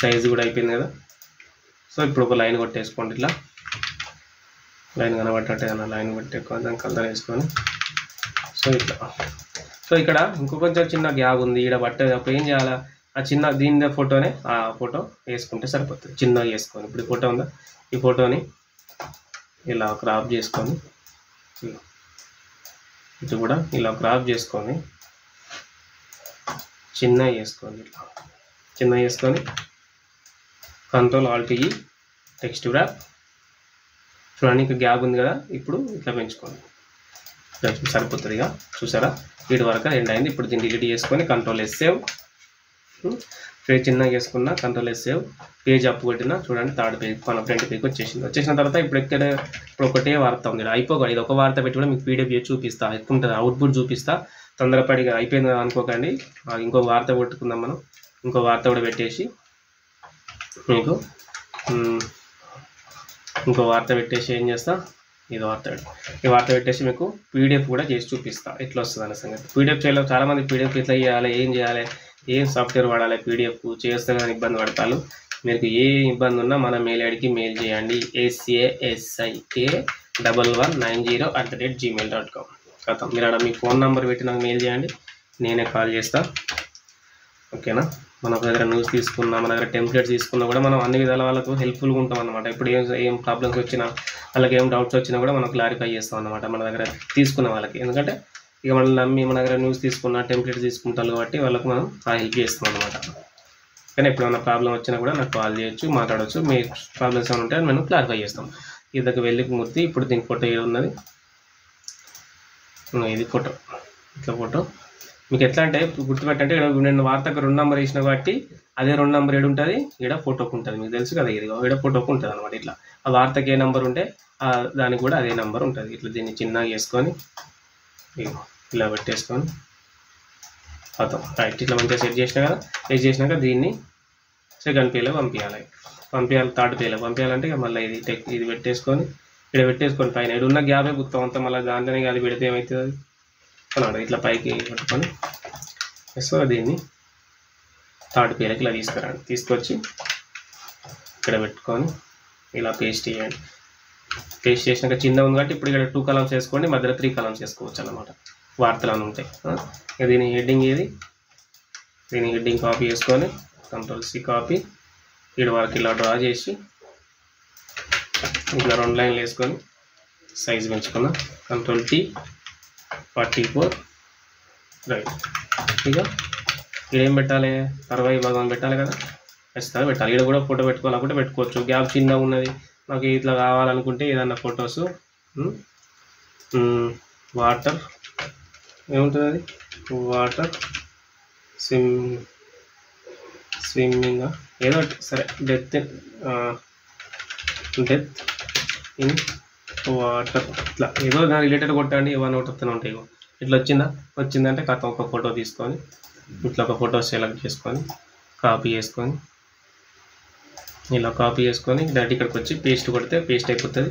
సైజు కూడా అయిపోయింది కదా. సో ఇప్పుడు ఒక లైన్ కొట్టేసుకోండి, ఇట్లా లైన్ కనబట్టే అన్న లైన్ కొట్టేసుకొని దాన్ని కలర్ వేసుకొని సో ఇట్లా. సో ఇక్కడ ఇంకో కొంచెం చిన్న గ్యాప్ ఉంది ఇక్కడ బట్ట, అప్పుడు ఏం చేయాలా ఆ చిన్న దీని ఫోటోనే ఆ ఫోటో వేసుకుంటే సరిపోతుంది. చిన్నగా వేసుకొని ఇప్పుడు ఈ ఫోటో ఉందా, ఈ ఫోటోని ఇలా క్రాప్ చేసుకొని ఇటు కూడా ఇలా క్రాప్ చేసుకొని చిన్నగా వేసుకోండి. ఇట్లా చిన్నగా వేసుకొని కంట్రోల్ ఆల్ట్ ఈ టెక్స్ట్ ర్యాప్ చూడండి, ఇంకా గ్యాప్ ఉంది కదా, ఇప్పుడు ఇట్లా పెంచుకోండి సరిపోతుంది. ఇక చూసారా వీటి వరకు ఎండ్ అయింది. ఇప్పుడు దీన్ని డిలీట్ చేసుకొని కంట్రోల్ ఎస్ సేవ్, పేజ్ చిన్నగా చేసుకున్న control yes save, page up కొట్టిన చూడండి థర్డ్ పేజ్ మన ఫ్రంట్ పేజ్కి వచ్చేసింది. వచ్చేసిన తర్వాత ఇప్పుడు ఒకటే వార్త ఉంది అయిపోకండి, ఇది ఒక వార్త పెట్టి కూడా మీకు పీడిఎఫ్ చూపిస్తా, ఎత్తుంటుంది అవుట్పుట్ చూపిస్తా. తొందరపడిగా అయిపోయింది అనుకోకండి, ఇంకో వార్త కొట్టుకుందాం మనం. ఇంకో వార్త కూడా పెట్టేసి మీకు ఇంకో వార్త పెట్టేసి ఏం చేస్తా, ఇది వార్త ఈ వార్త పెట్టేసి మీకు పీడిఎఫ్ కూడా చేసి చూపిస్తా ఎట్లా వస్తుంది అనే సంగతి. పీడిఎఫ్ చేయలేదు చాలామంది, పీడిఎఫ్ ఎట్లా చేయాలి, ఏం చేయాలి, ఏం సాఫ్ట్వేర్ వాడాలి, పీడిఎఫ్ చేస్తే కానీ ఇబ్బంది పడతారు. మీకు ఏ ఇబ్బంది ఉన్నా మన మెయిల్ ఐడికి మెయిల్ చేయండి, sasik1190@gmail.com. కథం మీరు అక్కడ మీ ఫోన్ నెంబర్ పెట్టి నాకు మెయిల్ చేయండి, నేనే కాల్ చేస్తా. ఓకేనా. మన దగ్గర న్యూస్ తీసుకున్నా, మన దగ్గర టెంప్లెట్స్ తీసుకున్నా కూడా మనం అన్ని విధాల వాళ్ళకు హెల్ప్ఫుల్గా ఉంటాం అన్నమాట. ఇప్పుడు ఏం ప్రాబ్లమ్స్ వచ్చినా, వాళ్ళకి ఏం డౌట్స్ వచ్చినా కూడా మనం క్లారిఫై చేస్తాం అన్నమాట మన దగ్గర తీసుకున్న వాళ్ళకి. ఎందుకంటే ఇక మనల్ని నమ్మి మన దగ్గర న్యూస్ తీసుకున్నా, టెంప్లెట్స్ తీసుకుంటారు కాబట్టి వాళ్ళకు మనం హెల్ప్ చేస్తాం అన్నమాట. కానీ ఎప్పుడైనా ప్రాబ్లం వచ్చినా కూడా నాకు కాల్ చేయొచ్చు, మాట్లాడవచ్చు. మీ ప్రాబ్లమ్స్ ఏమైనా ఉంటే మేము క్లారిఫై చేస్తాం. ఇదొక వెళ్ళి మూర్తి. ఇప్పుడు దీని ఫోటో ఏది ఉన్నది, ఇది ఫోటో, ఇట్లా ఫోటో మీకు ఎట్లా అంటే గుర్తుపెట్టంటే ఇక్కడ నేను వార్తకు 2 నెంబర్ వేసిన కాబట్టి అదే 2 నెంబర్ ఏడు ఉంటుంది, ఇక్కడ ఫోటోకు ఉంటుంది. మీకు తెలుసు కదా, ఇది ఇక్కడ ఫోటోకు ఉంటుంది అనమాట. ఇట్లా ఆ వార్తకి ఏ నెంబర్ ఉంటే దానికి కూడా అదే నెంబర్ ఉంటుంది. ఇట్లా దీన్ని చిన్నగా వేసుకొని ఇలా పెట్టేసుకొని అర్థం రైట్ ఇట్లా మంచిగా సెట్ చేసినా కదా. సెట్ చేసినాక దీన్ని సెకండ్ పేలో పంపించాలి, థర్డ్ పేలో పంపించాలంటే ఇక మళ్ళీ ఇది పెట్టేసుకొని ఇక్కడ పెట్టేసుకొని పైన ఇక్కడ ఉన్న గ్యాపే గుర్తాం అంతా, మళ్ళీ దాంట్లోనే అది పెడితే ఏమవుతుంది అన్నాడు. ఇట్లా పైకి పట్టుకొని సో దీన్ని థర్డ్ పేలోకి ఇలా తీసుకురండి. తీసుకొచ్చి ఇక్కడ పెట్టుకొని ఇలా పేస్ట్ చేయండి. పేస్ట్ చేసినాక చిన్న ఉంది కాబట్టి ఇప్పుడు ఇక్కడ 2 కాలమ్స్ వేసుకోండి, మధ్యలో 3 కాలమ్స్ వేసుకోవచ్చు అన్నమాట. వార్తలు అని ఉంటాయి. దీని హెడ్డింగ్ ఏది, దీని హెడ్డింగ్ కాపీ చేసుకొని కంట్రోల్ సి కాపీ ఇక్కడ వరకు ఇలా డ్రా చేసి ఇట్లా 2 లైన్లు వేసుకొని సైజ్ పెంచుకున్నా. Control T 44 right. ఇక ఇక్కడ ఏం పెట్టాలి, 60 భాగం పెట్టాలి కదా, ఖచ్చితంగా పెట్టాలి. ఇక్కడ కూడా ఫోటో పెట్టుకోవాలనుకుంటే పెట్టుకోవచ్చు. గ్యాప్ చిన్నగా ఉన్నది నాకు ఇట్లా కావాలనుకుంటే ఏదన్నా ఫొటోస్ వాటర్ ఏముంటుంది, అది వాటర్ స్విమ్మింగ్ ఏదో సరే, డెత్ ఇన్ వాటర్ ఇట్లా ఏదో దాని రిలేటెడ్ కొట్టండి, ఏమైనా ఒకటి వస్తూనే ఉంటాయి. ఇట్లా వచ్చిందంటే కథ ఒక ఫోటో తీసుకొని ఇట్లా ఒక ఫోటో సెలెక్ట్ చేసుకొని కాపీ చేసుకొని ఇలా కాపీ చేసుకొని డైరెక్ట్ ఇక్కడికి వచ్చి పేస్ట్ కొడితే పేస్ట్ అయిపోతుంది.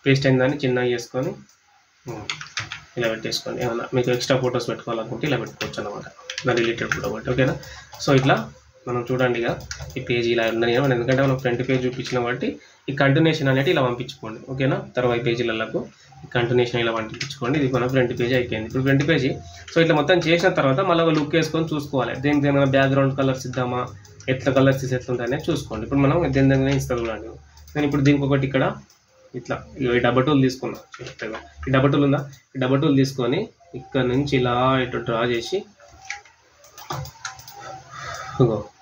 పేస్ట్ అయిన దాన్ని చిన్నగా చేసుకొని ఇలా పెట్టేసుకోండి. ఏమన్నా మీకు ఎక్స్ట్రా ఫొటోస్ పెట్టుకోవాలనుకుంటే ఇలా పెట్టుకోవచ్చు అనమాట, దాని రిలేటెడ్ ఫోటో ఒకటి. ఓకేనా. సో ఇట్లా మనం చూడండి ఇక ఈ పేజీ ఇలా ఉందని, ఎందుకంటే మనం ఫ్రంట్ పేజ్ చూపించిన కాబట్టి ఈ కంటిన్యూషన్ అనేది ఇలా పంపించుకోండి. ఓకేనా. తర్వాత పేజీలకు ఈ కంటిన్యూషన్ ఇలా పంపించుకోండి. ఇది మన ఫ్రంట్ పేజ్ అయిపోయింది. ఇప్పుడు ఫ్రంట్ పేజీ సో ఇట్లా మొత్తం చేసిన తర్వాత మళ్ళీ ఒక లుక్ వేసుకొని చూసుకోవాలి. దేనికి ఏమైనా బ్యాక్గ్రౌండ్ కలర్స్ ఇద్దామా, ఎట్లా కలర్స్ తీసి ఎట్లా ఉంటాయనే చూసుకోండి. ఇప్పుడు మనం దేని దగ్గర ఇస్తాం చూడండి. నేను ఇప్పుడు దీనికి ఒకటి ఇక్కడ ఇట్లా ఈ డబల్ టూల్ తీసుకున్నా, ఈ డబల్ టూల్ ఉందా, ఈ డబల్ టూల్ తీసుకొని ఇక్కడ నుంచి ఇలా ఇటు డ్రా చేసి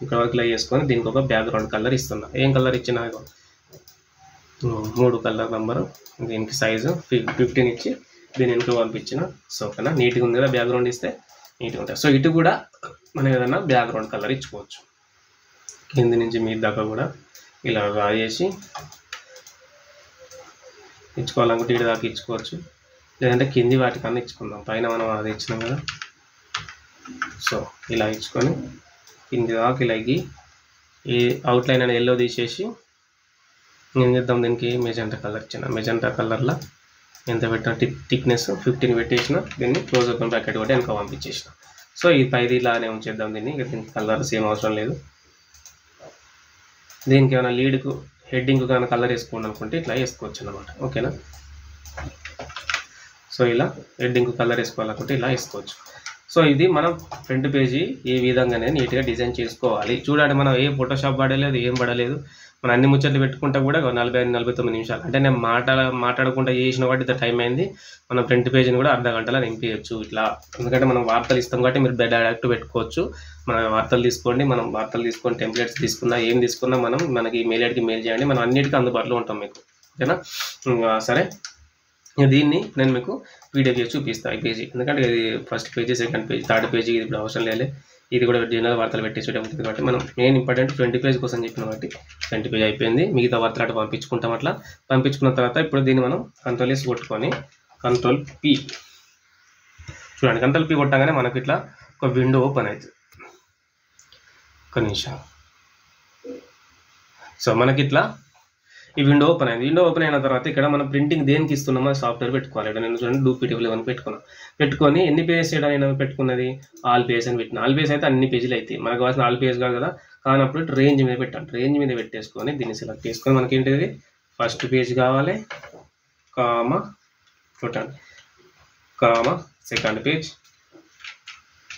ఇక్కడ వరకు ఇలా చేసుకొని దీనికి ఒక బ్యాక్గ్రౌండ్ కలర్ ఇస్తున్నా. ఏం కలర్ ఇచ్చినా 3 కలర్ నెంబరు, దీనికి సైజు 15 ఇచ్చి దీని వెనుక పంపించిన. సో ఓకేనా, నీట్గా ఉంది కదా, బ్యాక్గ్రౌండ్ ఇస్తే నీట్గా ఉంటుంది. సో ఇటు కూడా మనం ఏదైనా బ్యాక్గ్రౌండ్ కలర్ ఇచ్చుకోవచ్చు. కింది నుంచి మీ దాకా కూడా ఇలా డ్రా చేసి ఇచ్చుకోవాలనుకుంటే ఇటు దాకా ఇచ్చుకోవచ్చు, లేదంటే కింది వాటికన్నా ఇచ్చుకుందాం. పైన మనం అది ఇచ్చినాం కదా. సో ఇలా ఇచ్చుకొని కింది దాకా ఇలా ఈ అవుట్లైన్ అనేది ఎల్లో తీసేసి ఏం చేద్దాం, దీనికి మెజెంటా కలర్ ఇచ్చిన. మెజెంటా కలర్లో ఎంత పెట్టిన థిక్నెస్ 15 పెట్టేసిన. దీన్ని క్లోజ్ ఓపెన్ బ్రాకెట్ కొట్టి వెనక పంపించేసిన. సో ఈ పైది ఇలానే ఉంచేద్దాం దీన్ని. ఇక దీనికి కలర్ సేమ్ అవసరం లేదు. దీనికి ఏమైనా లీడ్కు హెడ్డింగ్ కానీ కలర్ వేసుకోండి అనుకుంటే ఇట్లా వేసుకోవచ్చు అన్నమాట. ఓకేనా. సో ఇలా హెడ్డింగ్ కలర్ వేసుకోవాలనుకుంటే ఇలా వేసుకోవచ్చు. సో ఇది మనం ఫ్రంట్ పేజీ ఈ విధంగానే నీట్గా డిజైన్ చేసుకోవాలి. చూడండి, మనం ఏ ఫోటోషాప్ పడలేదు, ఏం పడలేదు. మనం అన్ని ముచ్చట్లు పెట్టుకుంటా కూడా 45-49 నిమిషాలు అంటే నేను మాట్లాడకుండా చేసిన వాటి ఇంత టైం అయింది. మనం ఫ్రంట్ పేజీని కూడా అర్ధ గంటలో నింపేయచ్చు ఇట్లా. ఎందుకంటే మనం వార్తలు ఇస్తాం కాబట్టి మీరు డైరెక్ట్ పెట్టుకోవచ్చు. మన వార్తలు తీసుకోండి, మనం వార్తలు తీసుకొని టెంప్లెట్స్ తీసుకున్నా ఏం తీసుకున్నా మనకి మెయిల్ ఐడికి మెయిల్ చేయండి. మనం అన్నిటికీ అందుబాటులో ఉంటాం మీకు. ఓకేనా. సరే, దీన్ని నేను మీకు పీడిఎఫ్ చేసి చూపిస్తాను ఈ పేజీ. ఎందుకంటే ఇది first page, second page, third page ఇది ఇప్పుడు అవసరం లేదు. ఇది కూడా జనరల్ వార్తలు పెట్టేసేట ఉంటుంది కాబట్టి మనం మెయిన్ ఇంపార్టెంట్ ఫ్రంట్ పేజ్ కోసం చెప్పిన కాబట్టి ఫ్రంట్ పేజ్ అయిపోయింది. మిగతా వార్తలు అటు పంపించుకుంటాం. అట్లా పంపించుకున్న తర్వాత ఇప్పుడు దీన్ని మనం Ctrl+S కొట్టుకొని Ctrl+P చూడండి. Ctrl+P కొట్టగానే మనకి ఇట్లా ఒక విండో ఓపెన్ అవుతుంది. ఒక నిమిషం. సో మనకి ఇట్లా ఈ విండో ఓపెన్ అయింది. విండో ఓపెన్ అయిన తర్వాత ఇక్కడ మనం ప్రింటింగ్ దేనికి ఇస్తున్నామో సాఫ్ట్వేర్ పెట్టుకోవాలి. ఇక్కడ నేను చూడండి DoPTF11 పెట్టుకొని ఎన్ని పేజెస్ నేను పెట్టుకున్నది ఆల్ పేజెస్ అని పెట్టిన. ఆల్ పేజెస్ అయితే అన్ని పేజీలు అయితే మనకు కావాల్సిన ఆల్ పేజ్ కాదు కదా. కానప్పుడు రేంజ్ మీద పెట్టాలి. రేంజ్ మీద పెట్టేసుకొని దీన్ని సెలెక్ట్ చేసుకొని మనకి ఏంటిది ఫస్ట్ పేజ్ కావాలి, కామా చూడండి, comma second page,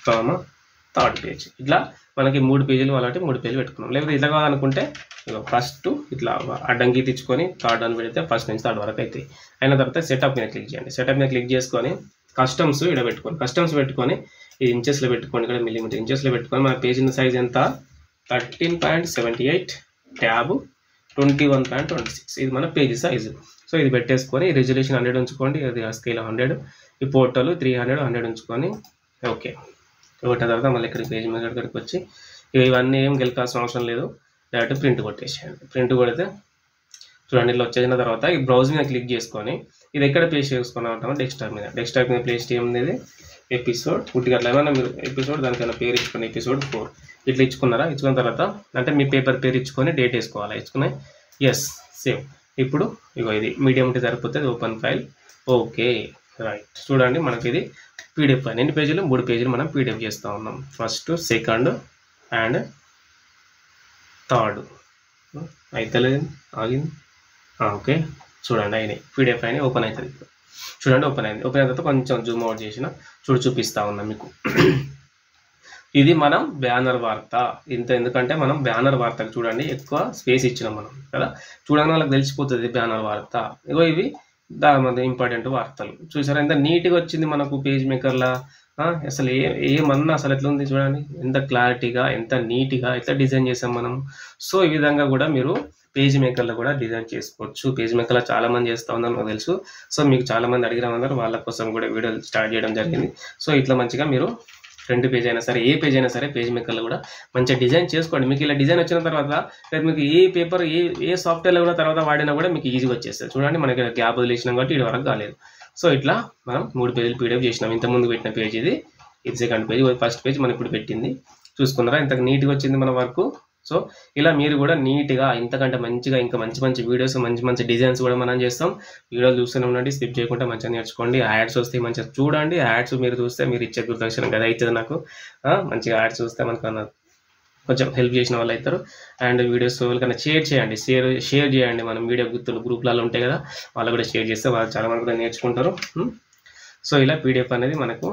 comma third page. ఇట్లా మనకి 3 పేజీలు అలాంటి 3 పేజీలు పెట్టుకున్నాం. లేకపోతే ఇట్లా కావాలనుకుంటే ఫస్ట్ ఇట్లా అడ్డంకి తెచ్చుకొని థర్డ్ అని పెడితే ఫస్ట్ నుంచి థర్డ్ వరకు అవుతాయి. అయిన తర్వాత సెటప్ మీద క్లిక్ చేయండి. సెటప్ మీద క్లిక్ చేసుకొని కస్టమ్స్ ఇక్కడ పెట్టుకోండి. కస్టమ్స్ పెట్టుకొని ఇది ఇంచెస్లో పెట్టుకోండి. ఇక్కడ మిల్లీమీటర్ ఇంచెస్లో పెట్టుకొని మన పేజీ సైజ్ ఎంత 13.78, ట్యాబ్ 21.26. ఇది మన పేజీ సైజు. సో ఇది పెట్టేసుకొని రెజల్యూషన్ 100 ఉంచుకోండి. అది స్కేల్ 100, ఈ పోర్టల్ 300, 100 ఉంచుకొని ఓకే కొట్టిన తర్వాత మళ్ళీ ఇక్కడ పేజీ మీద ఇక్కడికి వచ్చి ఇవన్నీ ఏం గెలకాల్సిన అవసరం లేదు. Direct print కొట్టేసేయండి. ప్రింట్ కొడితే చూడండి ఇట్లా వచ్చేసిన తర్వాత ఈ బ్రౌజ్ మీద క్లిక్ చేసుకొని ఇది ఎక్కడ పేస్ట్ చేసుకున్నా ఉంటామో డెస్క్టాప్ మీద ప్లేస్ ఏముంది ఎపిసోడ్ పుట్టిగా అట్లా ఏమన్నా మీరు ఎపిసోడ్ దానికైనా పేరు ఇచ్చుకోండి. ఎపిసోడ్ 4 ఇట్లా ఇచ్చుకున్నారా. ఇచ్చుకున్న తర్వాత అంటే మీ పేపర్ పేరు ఇచ్చుకొని డేట్ వేసుకోవాలి. ఇచ్చుకున్నాయి ఎస్ సేవ్. ఇప్పుడు ఇగో ఇది మీడియం ఉంటే సరిపోతుంది. Open file okay right. చూడండి మనకి ఇది పీడిఎఫ్ ఫైల్. ఎన్ని పేజీలు 3 పేజీలు మనం పీడిఎఫ్ చేస్తూ ఉన్నాం. ఫస్ట్, సెకండ్ అండ్ థర్డ్ అయితే లేదు ఆగింది. ఓకే చూడండి అయినాయి. పీడిఎఫ్ అయినాయి. ఓపెన్ అవుతుంది. ఇప్పుడు చూడండి ఓపెన్ అయింది. ఓపెన్ అయిన తర్వాత కొంచెం జూమ్ అవుట్ చేసిన చూపిస్తా ఉన్నాం మీకు. ఇది మనం బ్యానర్ వార్త ఇంత. ఎందుకంటే మనం బ్యానర్ వార్తకు చూడండి ఎక్కువ స్పేస్ ఇచ్చినాం మనం కదా. చూడగానే వాళ్ళకి తెలిసిపోతుంది బ్యానర్ వార్త. ఇగో ఇవి దాని ఇంపార్టెంట్ వార్తలు. చూసారా ఎంత నీట్గా వచ్చింది మనకు పేజ్ మేకర్లా. అసలు ఏమన్నా అసలు ఎట్లా ఉంది చూడండి. ఎంత క్లారిటీగా, ఎంత నీట్గా ఎట్లా డిజైన్ చేసాం మనం. సో ఈ విధంగా కూడా మీరు పేజ్ మేకర్లో కూడా డిజైన్ చేసుకోవచ్చు. పేజ్ మేకర్లో చాలా మంది చేస్తూ ఉందని నాకు తెలుసు. సో మీకు చాలా మంది అడిగినామన్నారు, వాళ్ళ కోసం కూడా వీడియోలు స్టార్ట్ చేయడం జరిగింది. సో ఇట్లా మంచిగా మీరు ఫ్రంట్ పేజ్ అయినా సరే ఏ పేజ్ అయినా సరే పేజ్ మేకర్లో కూడా మంచిగా డిజైన్ చేసుకోండి. మీకు ఇలా డిజైన్ వచ్చిన తర్వాత మీకు ఏ పేపర్ ఏ సాఫ్ట్వేర్లో కూడా తర్వాత వాడినా కూడా మీకు ఈజీగా వచ్చేస్తుంది. చూడండి మనకి గ్యాప్ వదిలేసినాం కాబట్టి ఇది వరకు కాలేదు. సో ఇట్లా మనం 3 పేజీలు పీడిఎఫ్ చేసినాం. ఇంతకుముందు పెట్టిన పేజ్ ఇది సెకండ్ పేజ్. ఫస్ట్ పేజ్ మనం ఇప్పుడు పెట్టింది చూసుకున్నారా ఎంత నీట్గా వచ్చింది మన వర్క్. సో ఇలా మీరు కూడా నీట్గా ఇంతకంటే మంచిగా ఇంకా మంచి వీడియోస్ మంచి డిజైన్స్ కూడా మనం చేస్తాం. వీడియోలు చూస్తూనే ఉండండి, స్కిప్ చేయకుండా మంచిగా నేర్చుకోండి. యాడ్స్ వస్తే మంచిగా చూడండి. యాడ్స్ మీరు చూస్తే మీరు ఇచ్చే గుర్తక్షణం కదా అవుతుంది నాకు. మంచిగా యాడ్స్ చూస్తే మనకు కొంచెం హెల్ప్ చేసిన వాళ్ళు అవుతారు. అండ్ వీడియోస్ వాళ్ళకన్నా షేర్ చేయండి. షేర్ చేయండి. మనం వీడియో గుర్తులు గ్రూప్లలో ఉంటాయి కదా, వాళ్ళు కూడా షేర్ చేస్తే వాళ్ళు చాలా మంది కూడా నేర్చుకుంటారు. సో ఇలా పీడిఎఫ్ అనేది మనకు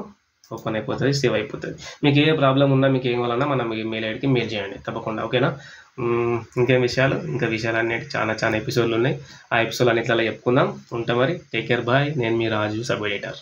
ఓపెన్ అయిపోతుంది, సేవ్ అయిపోతుంది. మీకు ఏ ప్రాబ్లం ఉన్నా, మీకు ఏం కావాలన్నా మనం మీ మెయిల్ ఐడికి మెయిల్ చేయండి తప్పకుండా. ఓకేనా. ఇంకా విషయాలు అన్నిటి చాలా ఎపిసోడ్లు ఉన్నాయి. ఆ ఎపిసోడ్ అన్నిట్లలో చెప్పుకుందాం. ఉంటా మరి. Take care bye. నేను మీ రాజు, సబ్ ఎడిటర్.